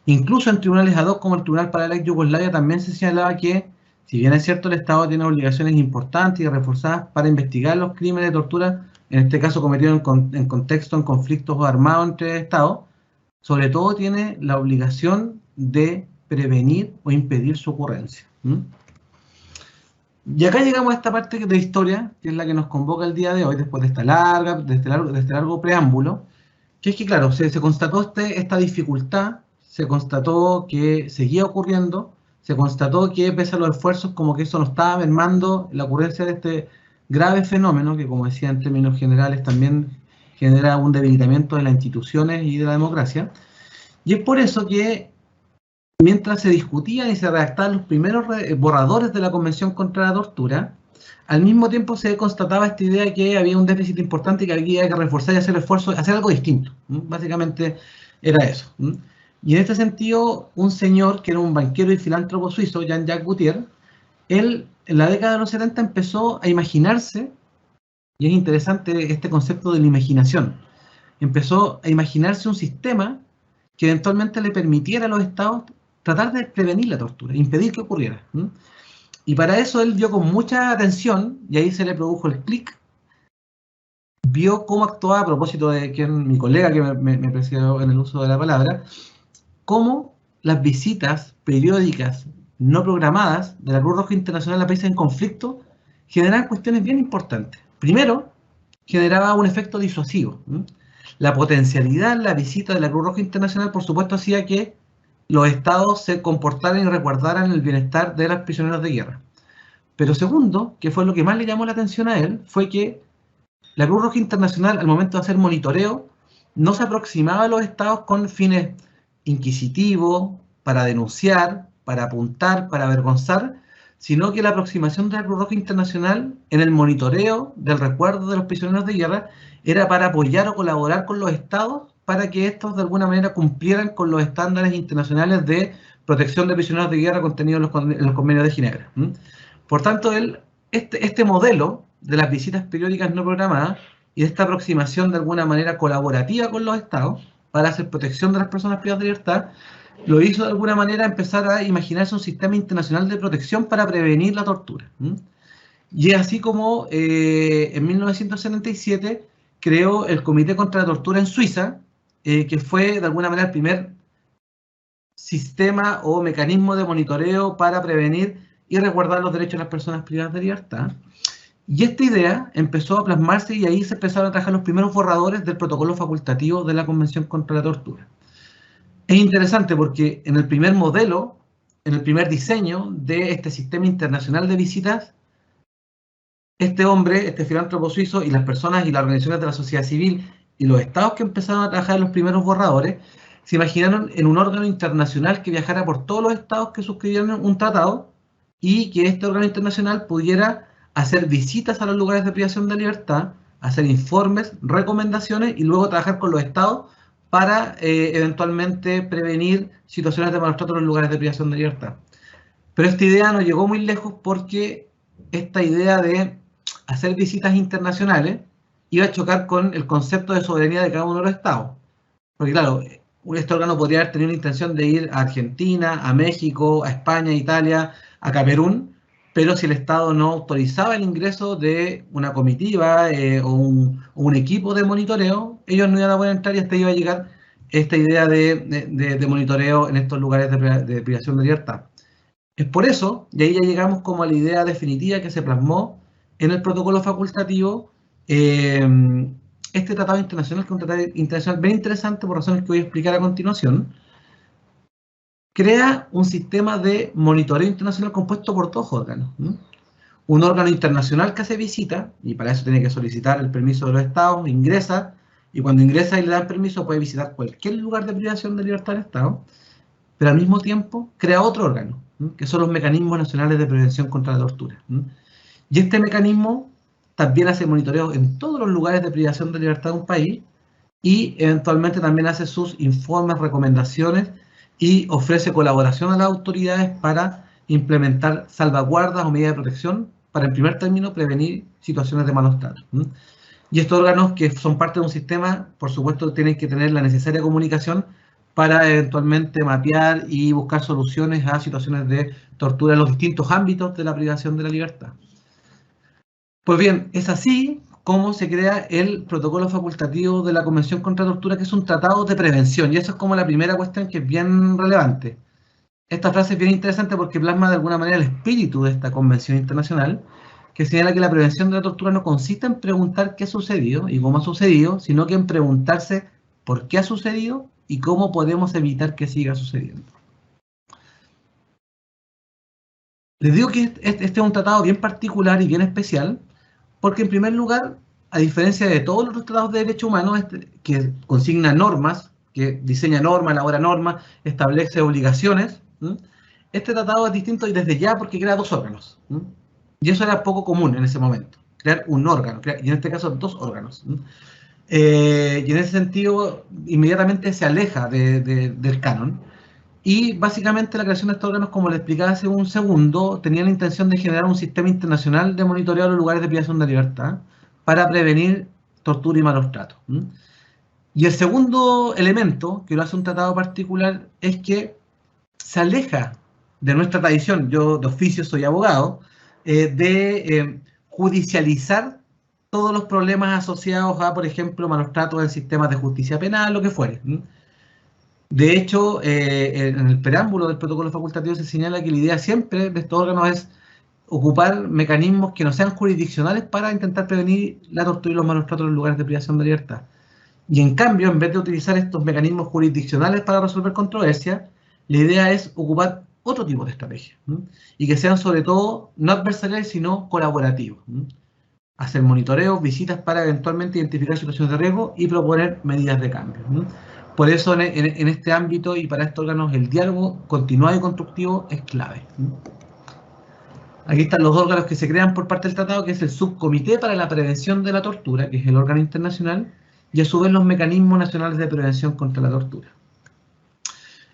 Incluso en tribunales ad hoc como el Tribunal para la Ex Yugoslavia también se señalaba que, si bien es cierto, el Estado tiene obligaciones importantes y reforzadas para investigar los crímenes de tortura, en este caso cometidos en contexto, en conflictos armados entre Estados, sobre todo tiene la obligación de prevenir o impedir su ocurrencia. Y acá llegamos a esta parte de historia, que es la que nos convoca el día de hoy, después de este largo preámbulo, que es que, claro, se constató esta dificultad, se constató que seguía ocurriendo, se constató que pese a los esfuerzos, como que eso no estaba mermando la ocurrencia de este grave fenómeno, que como decía en términos generales también genera un debilitamiento de las instituciones y de la democracia. Y es por eso que mientras se discutían y se redactaban los primeros borradores de la Convención contra la Tortura, al mismo tiempo se constataba esta idea de que había un déficit importante y que había que reforzar y hacer el esfuerzo de hacer algo distinto. Básicamente era eso. Y en este sentido, un señor que era un banquero y filántropo suizo, Jean-Jacques Gaultier, él en la década de los 70 empezó a imaginarse, y es interesante este concepto de la imaginación, empezó a imaginarse un sistema que eventualmente le permitiera a los estados tratar de prevenir la tortura, impedir que ocurriera. Y para eso él vio con mucha atención, y ahí se le produjo el clic, vio cómo actuaba, a propósito de mi colega que me precedió en el uso de la palabra, cómo las visitas periódicas no programadas de la Cruz Roja Internacional a países en conflicto generaban cuestiones bien importantes. Primero, generaba un efecto disuasivo. La potencialidad en la visita de la Cruz Roja Internacional, por supuesto, hacía que los estados se comportaran y resguardaran el bienestar de los prisioneros de guerra. Pero segundo, que fue lo que más le llamó la atención a él, fue que la Cruz Roja Internacional, al momento de hacer monitoreo, no se aproximaba a los estados con fines inquisitivos, para denunciar, para apuntar, para avergonzar, sino que la aproximación de la Cruz Roja Internacional en el monitoreo del recuerdo de los prisioneros de guerra era para apoyar o colaborar con los estados para que estos de alguna manera cumplieran con los estándares internacionales de protección de prisioneros de guerra contenidos en los convenios de Ginebra. Por tanto, este modelo de las visitas periódicas no programadas y de esta aproximación de alguna manera colaborativa con los estados para hacer protección de las personas privadas de libertad, lo hizo de alguna manera empezar a imaginarse un sistema internacional de protección para prevenir la tortura. Y es así como en 1977 creó el Comité contra la Tortura en Suiza, que fue de alguna manera el primer sistema o mecanismo de monitoreo para prevenir y resguardar los derechos de las personas privadas de libertad. Y esta idea empezó a plasmarse y ahí se empezaron a trabajar los primeros borradores del protocolo facultativo de la Convención contra la Tortura. Es interesante porque en el primer modelo, en el primer diseño de este sistema internacional de visitas, este hombre, este filántropo suizo y las personas y las organizaciones de la sociedad civil y los estados que empezaron a trabajar en los primeros borradores, se imaginaron en un órgano internacional que viajara por todos los estados que suscribieron un tratado y que este órgano internacional pudiera hacer visitas a los lugares de privación de libertad, hacer informes, recomendaciones y luego trabajar con los estados para eventualmente prevenir situaciones de maltrato en los lugares de privación de libertad. Pero esta idea no llegó muy lejos porque esta idea de hacer visitas internacionales iba a chocar con el concepto de soberanía de cada uno de los estados. Porque claro, este órgano podría haber tenido la intención de ir a Argentina, a México, a España, a Italia, a Camerún, pero si el Estado no autorizaba el ingreso de una comitiva o un equipo de monitoreo, ellos no iban a poder entrar y hasta iba a llegar esta idea de monitoreo en estos lugares de privación de libertad. Es por eso, y ahí ya llegamos como a la idea definitiva que se plasmó en el protocolo facultativo, este tratado internacional, que es un tratado internacional bien interesante por razones que voy a explicar a continuación, crea un sistema de monitoreo internacional compuesto por dos órganos. Un órgano internacional que hace visita, y para eso tiene que solicitar el permiso de los estados, ingresa, y cuando ingresa y le dan permiso puede visitar cualquier lugar de privación de libertad del Estado, pero al mismo tiempo crea otro órgano, que son los mecanismos nacionales de prevención contra la tortura. Y este mecanismo también hace monitoreo en todos los lugares de privación de libertad de un país y eventualmente también hace sus informes, recomendaciones y ofrece colaboración a las autoridades para implementar salvaguardas o medidas de protección para, en primer término, prevenir situaciones de malos tratos. Y estos órganos, que son parte de un sistema, por supuesto, tienen que tener la necesaria comunicación para eventualmente mapear y buscar soluciones a situaciones de tortura en los distintos ámbitos de la privación de la libertad. Pues bien, es así como se crea el protocolo facultativo de la Convención contra la Tortura, que es un tratado de prevención, y eso es como la primera cuestión que es bien relevante. Esta frase es bien interesante porque plasma de alguna manera el espíritu de esta convención internacional, que señala que la prevención de la tortura no consiste en preguntar qué ha sucedido y cómo ha sucedido, sino que en preguntarse por qué ha sucedido y cómo podemos evitar que siga sucediendo. Les digo que este es un tratado bien particular y bien especial, porque en primer lugar, a diferencia de todos los otros tratados de derechos humanos, que consigna normas, que diseña normas, elabora normas, establece obligaciones, ¿sí? Este tratado es distinto y desde ya porque crea dos órganos, ¿sí? Y eso era poco común en ese momento, crear un órgano, y en este caso dos órganos, ¿sí? Y en ese sentido, inmediatamente se aleja del canon. Y básicamente la creación de estos órganos, como le explicaba hace un segundo, tenía la intención de generar un sistema internacional de monitoreo de los lugares de privación de libertad para prevenir tortura y malos tratos. Y el segundo elemento que lo hace un tratado particular es que se aleja de nuestra tradición, yo de oficio soy abogado, de judicializar todos los problemas asociados a, por ejemplo, malos tratos en sistemas de justicia penal, lo que fuere. De hecho, en el preámbulo del protocolo facultativo se señala que la idea siempre de estos órganos es ocupar mecanismos que no sean jurisdiccionales para intentar prevenir la tortura y los malos tratos en los lugares de privación de libertad. Y en cambio, en vez de utilizar estos mecanismos jurisdiccionales para resolver controversias, la idea es ocupar otro tipo de estrategias, ¿sí? Y que sean sobre todo no adversariales, sino colaborativos, ¿sí? Hacer monitoreos, visitas para eventualmente identificar situaciones de riesgo y proponer medidas de cambio, ¿sí? Por eso en este ámbito y para estos órganos el diálogo continuado y constructivo es clave, ¿sí? Aquí están los órganos que se crean por parte del tratado, que es el Subcomité para la Prevención de la Tortura, que es el órgano internacional, y a su vez los mecanismos nacionales de prevención contra la tortura.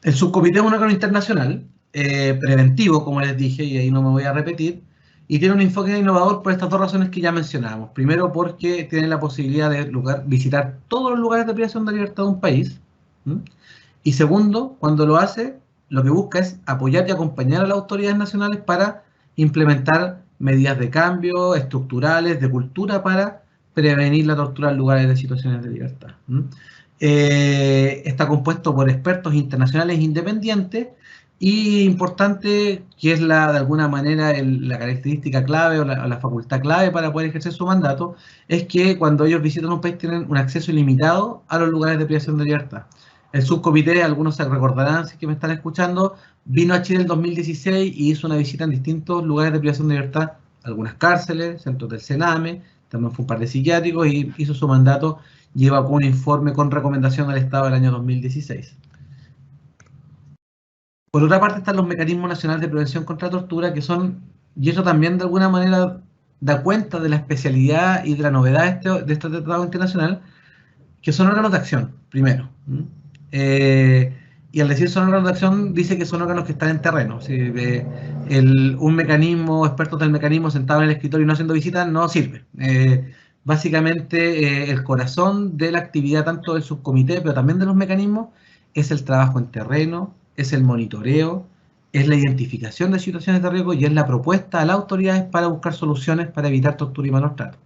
El subcomité es un órgano internacional, preventivo, como les dije, y ahí no me voy a repetir, y tiene un enfoque innovador por estas dos razones que ya mencionábamos. Primero, porque tiene la posibilidad de visitar todos los lugares de privación de libertad de un país. ¿Sí? Y segundo, cuando lo hace, lo que busca es apoyar y acompañar a las autoridades nacionales para implementar medidas de cambio estructurales, de cultura, para prevenir la tortura en lugares de situaciones de libertad. Está compuesto por expertos internacionales independientes y importante, que es de alguna manera la característica clave o la facultad clave para poder ejercer su mandato, es que cuando ellos visitan un país tienen un acceso ilimitado a los lugares de privación de libertad. El subcomité, algunos se recordarán si es que me están escuchando, vino a Chile en 2016 y hizo una visita en distintos lugares de privación de libertad, algunas cárceles, centros del Sename, también fue un par de psiquiátricos y hizo su mandato, lleva un informe con recomendación al Estado del año 2016. Por otra parte están los mecanismos nacionales de prevención contra la tortura, que son, y eso también de alguna manera da cuenta de la especialidad y de la novedad de este tratado internacional, que son órganos de acción, primero. Y al decir son órganos de acción, dice que son órganos que están en terreno. ¿Sí? Un mecanismo, expertos del mecanismo sentado en el escritorio y no haciendo visitas, no sirve. Básicamente, el corazón de la actividad tanto del subcomité, pero también de los mecanismos, es el trabajo en terreno, es el monitoreo, es la identificación de situaciones de riesgo y es la propuesta a las autoridades para buscar soluciones para evitar tortura y malos tratos.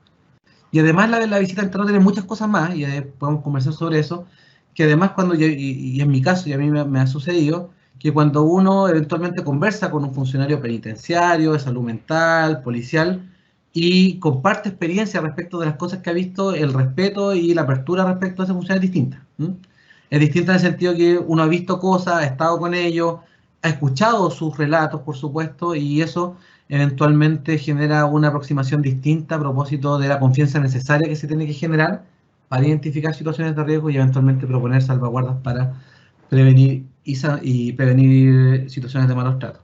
Y además la visita en terreno tiene muchas cosas más, y podemos conversar sobre eso, que además y en mi caso, y a mí me ha sucedido, que cuando uno eventualmente conversa con un funcionario penitenciario, de salud mental, policial, y comparte experiencia respecto de las cosas que ha visto, el respeto y la apertura respecto a esa función es distinta. Es distinta en el sentido que uno ha visto cosas, ha estado con ellos, ha escuchado sus relatos, por supuesto, y eso eventualmente genera una aproximación distinta a propósito de la confianza necesaria que se tiene que generar para identificar situaciones de riesgo y eventualmente proponer salvaguardas para prevenir y prevenir situaciones de malos tratos.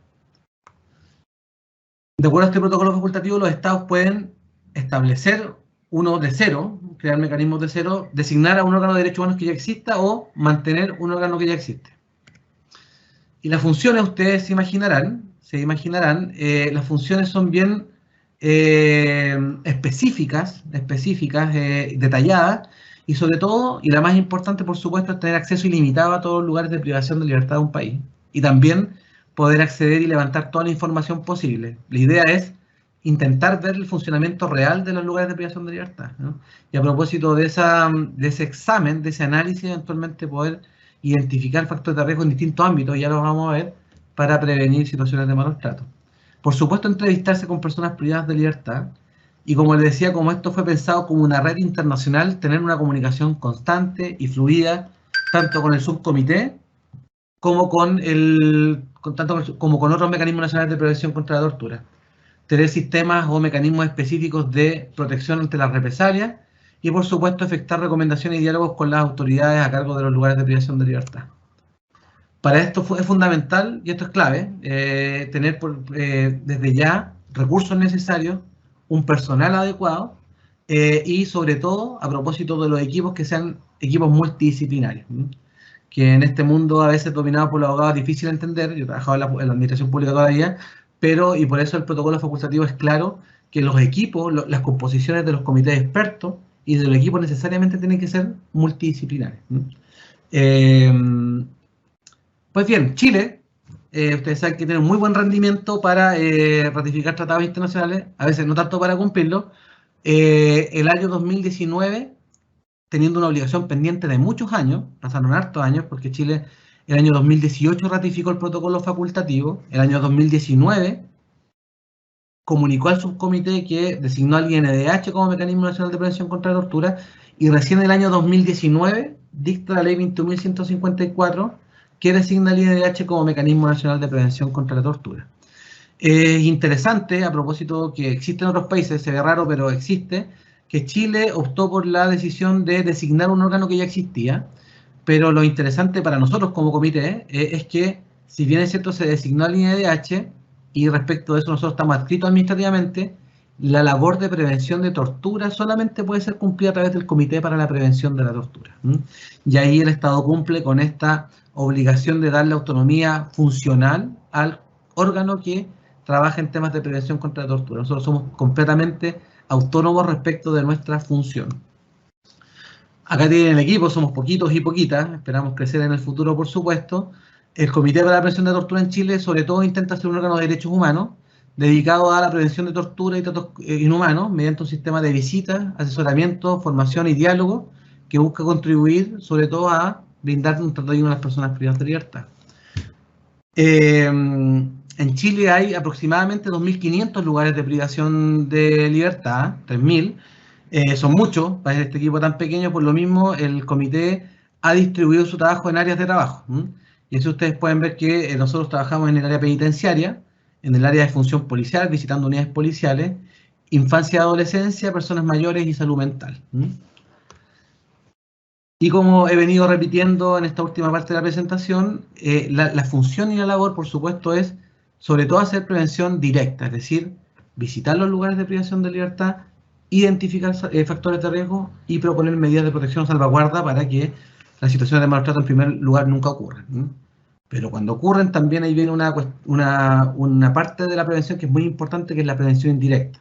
De acuerdo a este protocolo facultativo, los estados pueden establecer uno de cero, crear mecanismos de cero, designar a un órgano de derechos humanos que ya exista o mantener un órgano que ya existe. Y las funciones, ustedes se imaginarán, las funciones son bien específicas, detalladas, y sobre todo, y la más importante, por supuesto, es tener acceso ilimitado a todos los lugares de privación de libertad de un país. Y también poder acceder y levantar toda la información posible. La idea es intentar ver el funcionamiento real de los lugares de privación de libertad, ¿no? Y a propósito de ese examen, de ese análisis, eventualmente poder identificar factores de riesgo en distintos ámbitos, ya los vamos a ver, para prevenir situaciones de malos tratos. Por supuesto, entrevistarse con personas privadas de libertad, y como les decía, como esto fue pensado como una red internacional, tener una comunicación constante y fluida, tanto con el subcomité como como con otros mecanismos nacionales de prevención contra la tortura. Tener sistemas o mecanismos específicos de protección ante las represalias y, por supuesto, efectuar recomendaciones y diálogos con las autoridades a cargo de los lugares de privación de libertad. Para esto es fundamental, y esto es clave, tener desde ya recursos necesarios, un personal adecuado y, sobre todo, a propósito de los equipos, que sean equipos multidisciplinarios, que en este mundo a veces dominado por los abogados es difícil de entender. Yo he trabajado en la administración pública todavía, pero, y por eso el protocolo facultativo es claro, que los equipos, las composiciones de los comités de expertos y de los equipos necesariamente tienen que ser multidisciplinarios. Pues bien, Chile, ustedes saben que tiene un muy buen rendimiento para ratificar tratados internacionales, a veces no tanto para cumplirlos. El año 2019, teniendo una obligación pendiente de muchos años, pasaron hartos años, porque Chile el año 2018 ratificó el protocolo facultativo, el año 2019 comunicó al subcomité que designó al INDH como mecanismo nacional de prevención contra la tortura, y recién en el año 2019 dicta la ley 21.154 que designa al INDH como mecanismo nacional de prevención contra la tortura. Es interesante, a propósito que existe en otros países, se ve raro, pero existe, que Chile optó por la decisión de designar un órgano que ya existía, pero lo interesante para nosotros como comité es que, si bien es cierto, se designó al INDH, y respecto de eso nosotros estamos adscritos administrativamente, la labor de prevención de tortura solamente puede ser cumplida a través del Comité para la Prevención de la Tortura. Y ahí el Estado cumple con esta obligación de darle autonomía funcional al órgano que trabaja en temas de prevención contra la tortura. Nosotros somos completamente autónomos respecto de nuestra función. Acá tienen el equipo, somos poquitos y poquitas, esperamos crecer en el futuro, por supuesto. El Comité para la Prevención de la Tortura en Chile, sobre todo, intenta ser un órgano de derechos humanos dedicado a la prevención de tortura y tratos inhumanos mediante un sistema de visitas, asesoramiento, formación y diálogo que busca contribuir, sobre todo, a brindar un trato digno a las personas privadas de libertad. En Chile hay aproximadamente 2.500 lugares de privación de libertad, 3.000. Son muchos para este equipo tan pequeño. Por lo mismo, el comité ha distribuido su trabajo en áreas de trabajo. Y así ustedes pueden ver que nosotros trabajamos en el área penitenciaria, en el área de función policial, visitando unidades policiales, infancia y adolescencia, personas mayores y salud mental. Y como he venido repitiendo en esta última parte de la presentación, la función y la labor, por supuesto, es sobre todo hacer prevención directa, es decir, visitar los lugares de privación de libertad, identificar factores de riesgo y proponer medidas de protección o salvaguarda para que las situaciones de maltrato, en primer lugar, nunca ocurran. Pero cuando ocurren, también ahí viene una parte de la prevención que es muy importante, que es la prevención indirecta.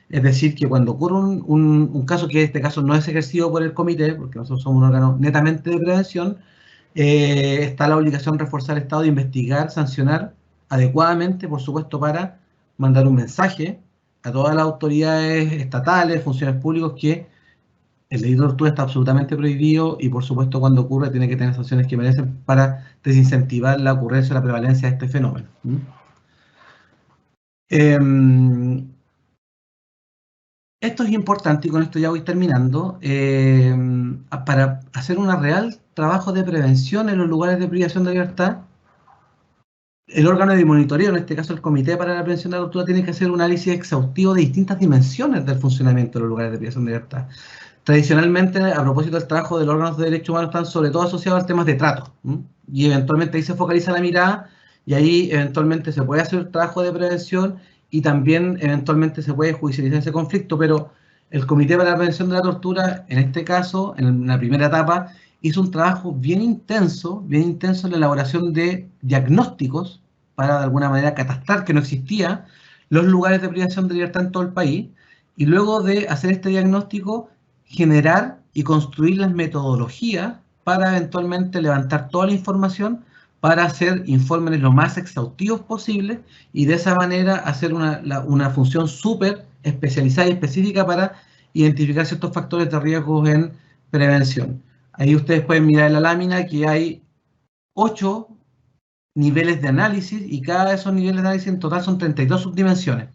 Es decir, que cuando ocurre un caso, que en este caso no es ejercido por el comité, porque nosotros somos un órgano netamente de prevención, está la obligación de reforzar el Estado de investigar, sancionar adecuadamente, por supuesto, para mandar un mensaje a todas las autoridades estatales, funcionarios públicos, que el delito de tortura está absolutamente prohibido y, por supuesto, cuando ocurre tiene que tener sanciones que merecen para desincentivar la ocurrencia o la prevalencia de este fenómeno. Esto es importante, y con esto ya voy terminando, para hacer un real trabajo de prevención en los lugares de privación de libertad. El órgano de monitoreo, en este caso el Comité para la Prevención de la Tortura, tiene que hacer un análisis exhaustivo de distintas dimensiones del funcionamiento de los lugares de privación de libertad. Tradicionalmente, a propósito del trabajo de los órganos de derechos humanos, están sobre todo asociados a temas de trato, y eventualmente ahí se focaliza la mirada, y ahí eventualmente se puede hacer el trabajo de prevención, y también eventualmente se puede judicializar ese conflicto. Pero el Comité para la Prevención de la Tortura, en este caso, en la primera etapa, hizo un trabajo bien intenso en la elaboración de diagnósticos para, de alguna manera, catastrar que no existía los lugares de privación de libertad en todo el país, y luego de hacer este diagnóstico, generar y construir las metodologías para eventualmente levantar toda la información para hacer informes lo más exhaustivos posible, y de esa manera hacer una función súper especializada y específica para identificar ciertos factores de riesgo en prevención. Ahí ustedes pueden mirar en la lámina que hay 8 niveles de análisis, y cada de esos niveles de análisis en total son 32 subdimensiones.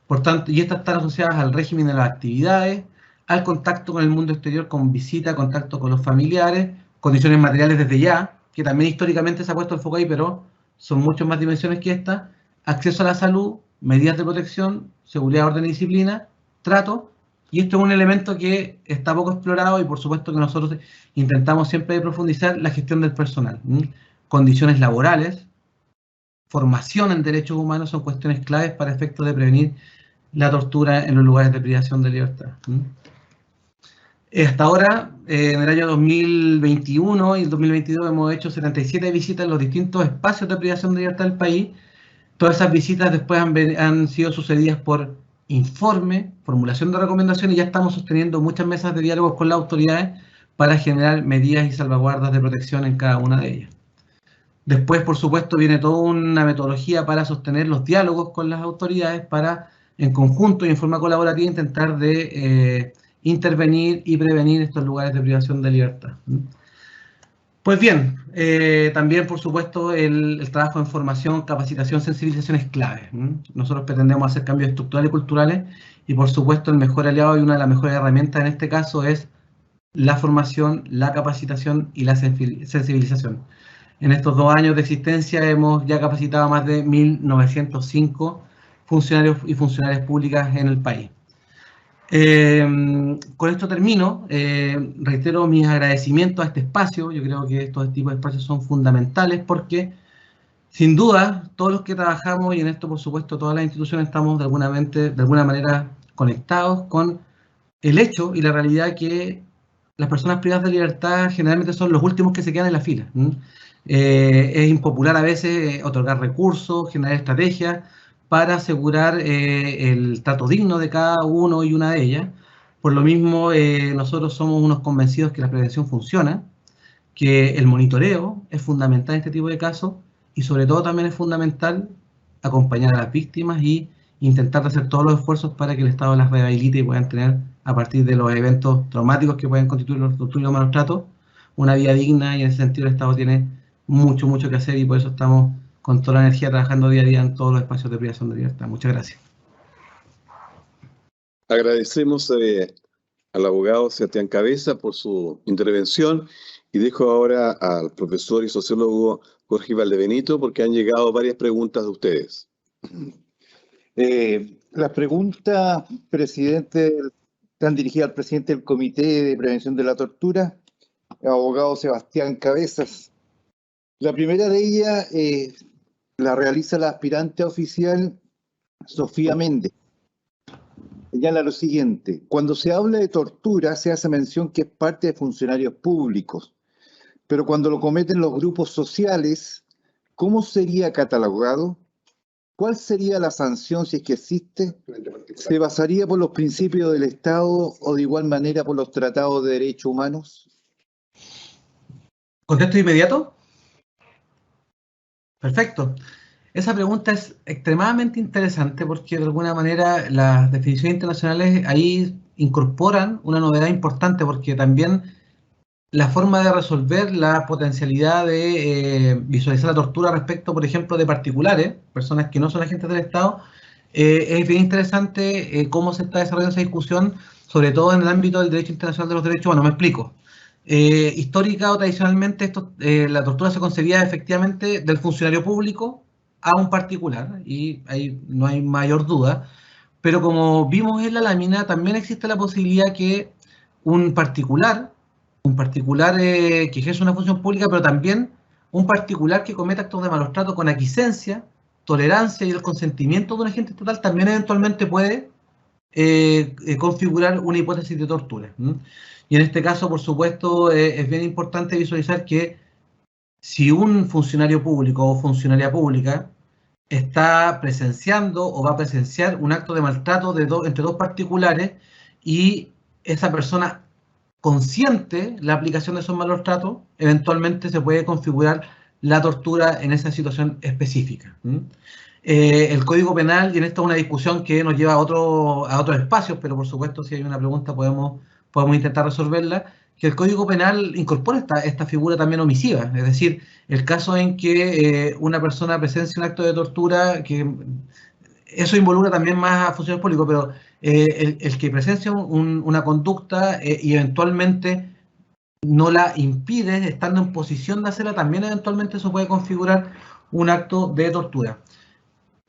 Por tanto, y estas están asociadas al régimen de las actividades, al contacto con el mundo exterior, con visita, contacto con los familiares, condiciones materiales desde ya, que también históricamente se ha puesto el foco ahí, pero son muchas más dimensiones que esta, acceso a la salud, medidas de protección, seguridad, orden y disciplina, trato, y esto es un elemento que está poco explorado y por supuesto que nosotros intentamos siempre profundizar la gestión del personal. Condiciones laborales, formación en derechos humanos son cuestiones claves para efectos de prevenir la tortura en los lugares de privación de libertad. Hasta ahora, en el año 2021 y el 2022 hemos hecho 77 visitas en los distintos espacios de privación de libertad del país. Todas esas visitas después han sido sucedidas por informe, formulación de recomendaciones, y ya estamos sosteniendo muchas mesas de diálogo con las autoridades para generar medidas y salvaguardas de protección en cada una de ellas. Después, por supuesto, viene toda una metodología para sostener los diálogos con las autoridades para, en conjunto y en forma colaborativa, intentar de intervenir y prevenir estos lugares de privación de libertad. Pues bien, también, por supuesto, el trabajo en formación, capacitación, sensibilización es clave. Nosotros pretendemos hacer cambios estructurales y culturales y, por supuesto, el mejor aliado y una de las mejores herramientas en este caso es la formación, la capacitación y la sensibilización. En estos 2 años de existencia hemos ya capacitado a más de 1.905 funcionarios y funcionarias públicas en el país. Con esto termino. Reitero mis agradecimientos a este espacio. Yo creo que estos tipos de espacios son fundamentales porque, sin duda, todos los que trabajamos, y en esto, por supuesto, todas las instituciones, estamos de alguna manera conectados con el hecho y la realidad que las personas privadas de libertad generalmente son los últimos que se quedan en la fila. Es impopular a veces otorgar recursos, generar estrategias para asegurar el trato digno de cada uno y una de ellas. Por lo mismo, nosotros somos unos convencidos que la prevención funciona, que el monitoreo es fundamental en este tipo de casos y sobre todo también es fundamental acompañar a las víctimas y intentar hacer todos los esfuerzos para que el Estado las rehabilite y puedan tener, a partir de los eventos traumáticos que pueden constituir los torturas y malos tratos, una vida digna, y en ese sentido el Estado tiene mucho que hacer y por eso estamos con toda la energía trabajando día a día en todos los espacios de privación de libertad. Muchas gracias. Agradecemos al abogado Sebastián Cabeza por su intervención y dejo ahora al profesor y sociólogo Jorge Valdebenito porque han llegado varias preguntas de ustedes. Las preguntas, presidente, están dirigidas al presidente del Comité de Prevención de la Tortura, el abogado Sebastián Cabezas. La primera de ellas la realiza la aspirante oficial Sofía Méndez. Señala lo siguiente: cuando se habla de tortura se hace mención que es parte de funcionarios públicos, pero cuando lo cometen los grupos sociales, ¿cómo sería catalogado? ¿Cuál sería la sanción si es que existe? ¿Se basaría por los principios del Estado o de igual manera por los tratados de derechos humanos? ¿Contesto inmediato? Perfecto. Esa pregunta es extremadamente interesante porque de alguna manera las definiciones internacionales ahí incorporan una novedad importante, porque también la forma de resolver la potencialidad de visualizar la tortura respecto, por ejemplo, de particulares, personas que no son agentes del Estado, es bien interesante cómo se está desarrollando esa discusión, sobre todo en el ámbito del derecho internacional de los derechos humanos. Me explico. Histórica o tradicionalmente la tortura se concebía efectivamente del funcionario público a un particular, y ahí no hay mayor duda, pero como vimos en la lámina, también existe la posibilidad que un particular que ejerce una función pública, pero también un particular que cometa actos de malos tratos con aquiescencia, tolerancia y el consentimiento de un agente estatal, también eventualmente puede configurar una hipótesis de tortura. Y en este caso, por supuesto, es bien importante visualizar que si un funcionario público o funcionaria pública está presenciando o va a presenciar un acto de maltrato entre dos particulares y esa persona consiente la aplicación de esos malos tratos, eventualmente se puede configurar la tortura en esa situación específica. El Código Penal, y en esto es una discusión que nos lleva a otros espacios, pero por supuesto si hay una pregunta podemos intentar resolverla, que el Código Penal incorpora esta figura también omisiva, es decir, el caso en que una persona presencia un acto de tortura, que eso involucra también más a funcionarios públicos, pero el que presencia una conducta y eventualmente no la impide, estando en posición de hacerla, también eventualmente eso puede configurar un acto de tortura.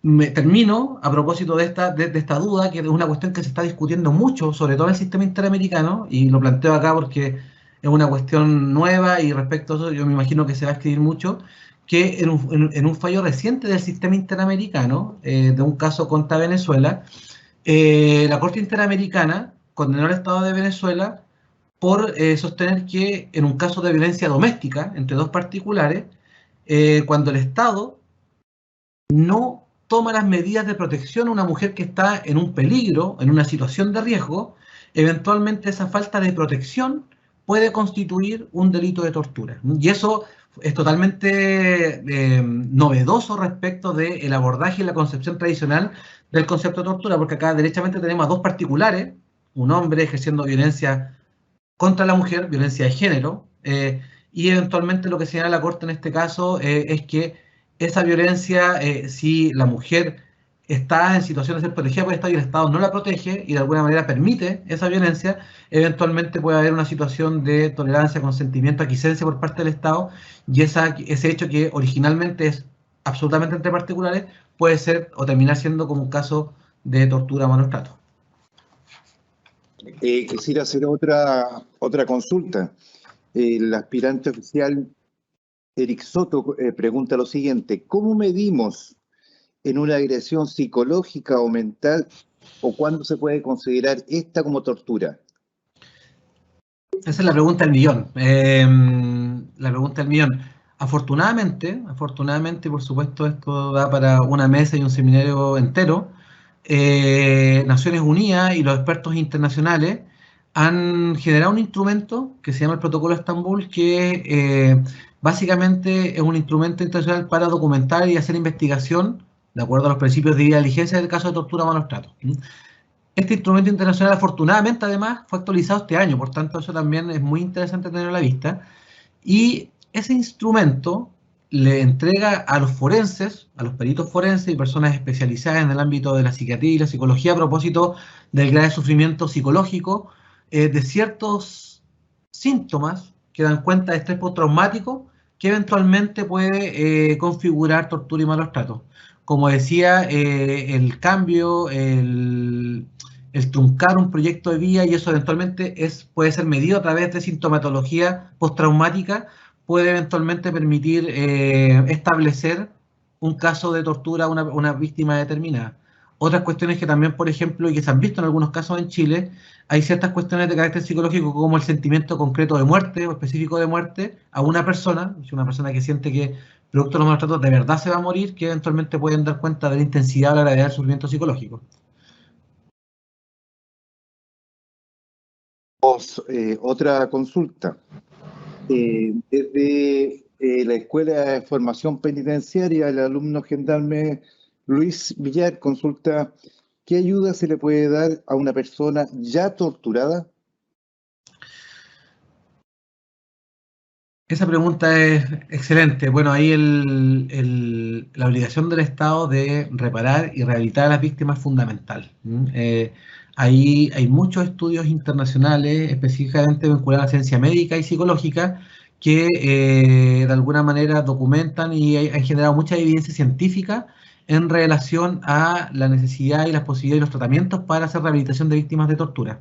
Me termino a propósito de esta duda, que es una cuestión que se está discutiendo mucho, sobre todo en el sistema interamericano, y lo planteo acá porque es una cuestión nueva y respecto a eso yo me imagino que se va a escribir mucho, que en un fallo reciente del sistema interamericano, de un caso contra Venezuela, la Corte Interamericana condenó al Estado de Venezuela por sostener que en un caso de violencia doméstica entre dos particulares, cuando el Estado no toma las medidas de protección a una mujer que está en un peligro, en una situación de riesgo, eventualmente esa falta de protección puede constituir un delito de tortura. Y eso es totalmente novedoso respecto del abordaje y la concepción tradicional del concepto de tortura, porque acá derechamente tenemos a dos particulares, un hombre ejerciendo violencia contra la mujer, violencia de género, y eventualmente lo que señala la Corte en este caso es que esa violencia, si la mujer está en situación de ser protegida por el Estado y el Estado no la protege y de alguna manera permite esa violencia, eventualmente puede haber una situación de tolerancia, consentimiento, aquiescencia por parte del Estado, y ese hecho que originalmente es absolutamente entre particulares puede ser o terminar siendo como un caso de tortura o maltrato. Quisiera hacer otra consulta. El aspirante oficial Eric Soto pregunta lo siguiente: ¿cómo medimos en una agresión psicológica o mental, o cuándo se puede considerar esta como tortura? Esa es la pregunta del millón. La pregunta del millón. Afortunadamente, por supuesto, esto da para una mesa y un seminario entero. Naciones Unidas y los expertos internacionales han generado un instrumento que se llama el Protocolo de Estambul, que básicamente es un instrumento internacional para documentar y hacer investigación de acuerdo a los principios de diligencia del caso de tortura o malos tratos. Este instrumento internacional, afortunadamente, además, fue actualizado este año, por tanto, eso también es muy interesante tenerlo a la vista. Y ese instrumento le entrega a los forenses, a los peritos forenses y personas especializadas en el ámbito de la psiquiatría y la psicología a propósito del grave sufrimiento psicológico, de ciertos síntomas que dan cuenta de estrés postraumático que eventualmente puede configurar tortura y malos tratos. Como decía, el cambio, el truncar un proyecto de vida, y eso eventualmente puede ser medido a través de sintomatología postraumática, puede eventualmente permitir establecer un caso de tortura a una víctima determinada. Otras cuestiones que también, por ejemplo, y que se han visto en algunos casos en Chile, hay ciertas cuestiones de carácter psicológico como el sentimiento concreto de muerte o específico de muerte a una persona que siente que producto de los maltratos de verdad se va a morir, que eventualmente pueden dar cuenta de la intensidad o la gravedad del sufrimiento psicológico. Otra consulta. Desde la Escuela de Formación Penitenciaria, el alumno gendarme Luis Villar consulta: ¿qué ayuda se le puede dar a una persona ya torturada? Esa pregunta es excelente. Bueno, ahí la obligación del Estado de reparar y rehabilitar a las víctimas es fundamental. Ahí hay muchos estudios internacionales específicamente vinculados a la ciencia médica y psicológica que de alguna manera documentan y han generado mucha evidencia científica en relación a la necesidad y las posibilidades y los tratamientos para hacer rehabilitación de víctimas de tortura.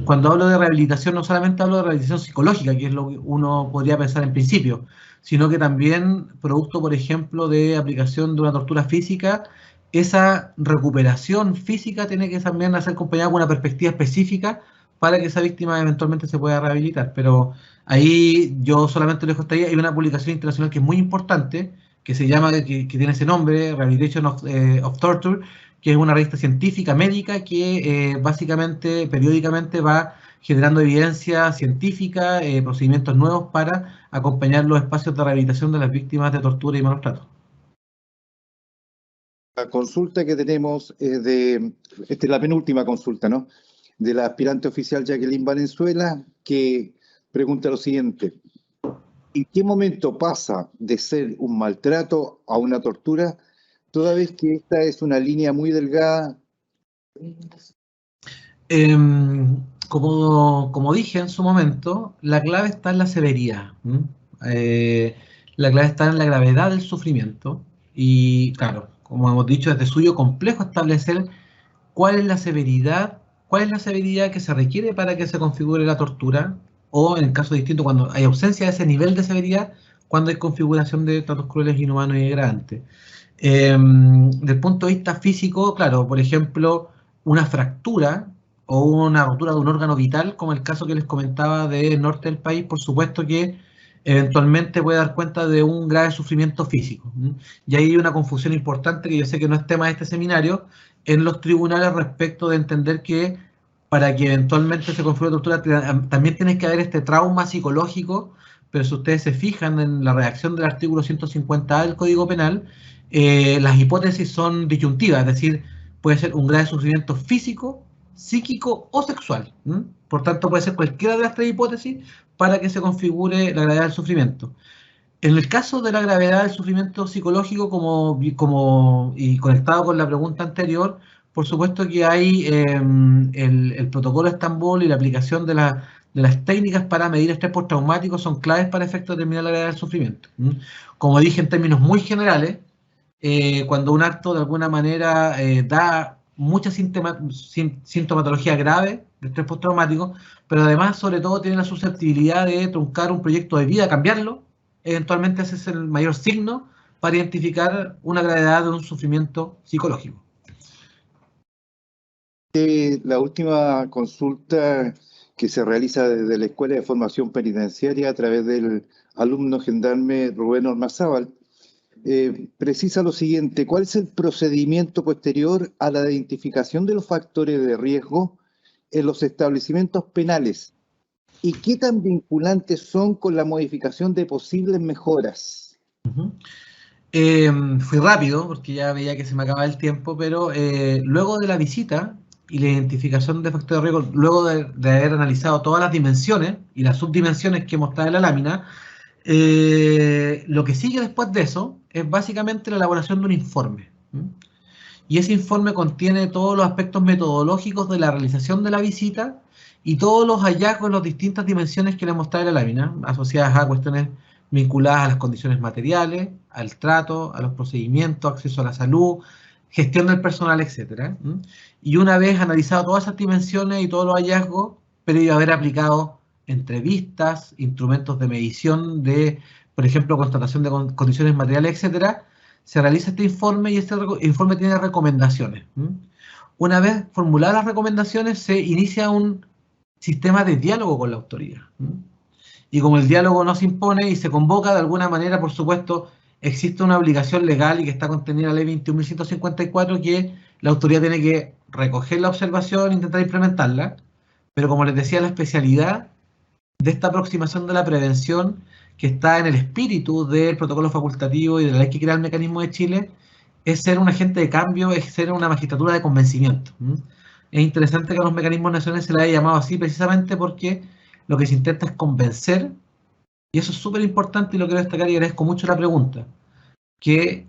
Cuando hablo de rehabilitación, no solamente hablo de rehabilitación psicológica, que es lo que uno podría pensar en principio, sino que también producto, por ejemplo, de aplicación de una tortura física, esa recuperación física tiene que también ser acompañada con una perspectiva específica para que esa víctima eventualmente se pueda rehabilitar. Pero ahí yo solamente les contaría, hay una publicación internacional que es muy importante, que se llama, que tiene ese nombre, Rehabilitation of Torture, que es una revista científica médica que básicamente, periódicamente va generando evidencia científica, procedimientos nuevos para acompañar los espacios de rehabilitación de las víctimas de tortura y malos tratos. La consulta que tenemos es esta es la penúltima consulta, ¿no? De la aspirante oficial Jacqueline Valenzuela, que pregunta lo siguiente. ¿En qué momento pasa de ser un maltrato a una tortura, toda vez que esta es una línea muy delgada? Como dije en su momento, la clave está en la severidad. La clave está en la gravedad del sufrimiento. Y claro, como hemos dicho, es de suyo complejo establecer cuál es la severidad que se requiere para que se configure la tortura, o en el caso distinto, cuando hay ausencia de ese nivel de severidad, cuando hay configuración de tratos crueles, inhumanos y degradantes. Del punto de vista físico, claro, por ejemplo, una fractura o una rotura de un órgano vital, como el caso que les comentaba del norte del país, por supuesto que eventualmente puede dar cuenta de un grave sufrimiento físico. Y ahí hay una confusión importante, que yo sé que no es tema de este seminario, en los tribunales respecto de entender que para que eventualmente se configure tortura también tiene que haber este trauma psicológico, pero si ustedes se fijan en la redacción del artículo 150A del Código Penal, las hipótesis son disyuntivas, es decir, puede ser un grave sufrimiento físico, psíquico o sexual. Por tanto, puede ser cualquiera de las tres hipótesis para que se configure la gravedad del sufrimiento. En el caso de la gravedad del sufrimiento psicológico, y conectado con la pregunta anterior, por supuesto que hay el protocolo de Estambul y la aplicación de las técnicas para medir estrés postraumático son claves para efectos de determinar la gravedad del sufrimiento. Como dije en términos muy generales, cuando un acto de alguna manera da mucha sintomatología grave de estrés postraumático, pero además sobre todo tiene la susceptibilidad de truncar un proyecto de vida, cambiarlo, eventualmente ese es el mayor signo para identificar una gravedad de un sufrimiento psicológico. La última consulta que se realiza desde la Escuela de Formación Penitenciaria a través del alumno gendarme Rubén Ormazábal precisa lo siguiente: ¿cuál es el procedimiento posterior a la identificación de los factores de riesgo en los establecimientos penales? ¿Y qué tan vinculantes son con la modificación de posibles mejoras? Fui rápido porque ya veía que se me acababa el tiempo, pero luego de la visita y la identificación de factores de riesgo, luego de haber analizado todas las dimensiones y las subdimensiones que mostraba en la lámina, lo que sigue después de eso es básicamente la elaboración de un informe. Y ese informe contiene todos los aspectos metodológicos de la realización de la visita y todos los hallazgos en las distintas dimensiones que le mostraba en la lámina, asociadas a cuestiones vinculadas a las condiciones materiales, al trato, a los procedimientos, acceso a la salud, gestión del personal, etc. Y una vez analizado todas esas dimensiones y todos los hallazgos, previo a haber aplicado entrevistas, instrumentos de medición de, por ejemplo, constatación de condiciones materiales, etc., se realiza este informe y este informe tiene recomendaciones. Una vez formuladas las recomendaciones, se inicia un sistema de diálogo con la autoridad. Y como el diálogo no se impone y se convoca de alguna manera, por supuesto, existe una obligación legal y que está contenida en la ley 21.154, que la autoridad tiene que recoger la observación e intentar implementarla. Pero como les decía, la especialidad de esta aproximación de la prevención, que está en el espíritu del protocolo facultativo y de la ley que crea el mecanismo de Chile, es ser un agente de cambio, es ser una magistratura de convencimiento. Es interesante que a los mecanismos nacionales se le haya llamado así precisamente porque lo que se intenta es convencer, y eso es súper importante y lo quiero destacar y agradezco mucho la pregunta, que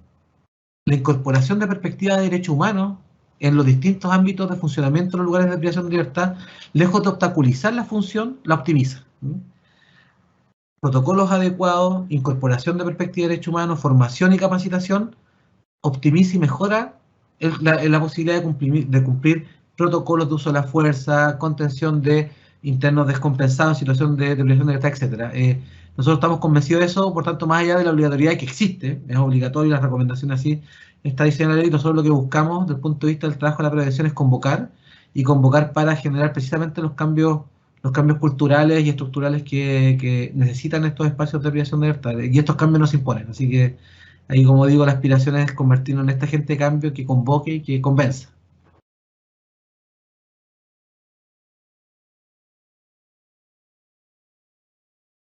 la incorporación de perspectiva de derechos humanos en los distintos ámbitos de funcionamiento de los lugares de privación de libertad, lejos de obstaculizar la función, la optimiza. Protocolos adecuados, incorporación de perspectiva de derechos humanos, formación y capacitación, optimiza y mejora la posibilidad de cumplir protocolos de uso de la fuerza, contención de internos descompensados, situación de privación de libertad, etc. Nosotros estamos convencidos de eso, por tanto, más allá de la obligatoriedad que existe, es obligatorio, las recomendaciones así está diseñada la ley, nosotros lo que buscamos desde el punto de vista del trabajo de la prevención es convocar para generar precisamente los cambios culturales y estructurales que necesitan estos espacios de privación de libertad, y estos cambios no se imponen, así que ahí, como digo, la aspiración es convertirnos en este agente de cambio que convoque y que convenza.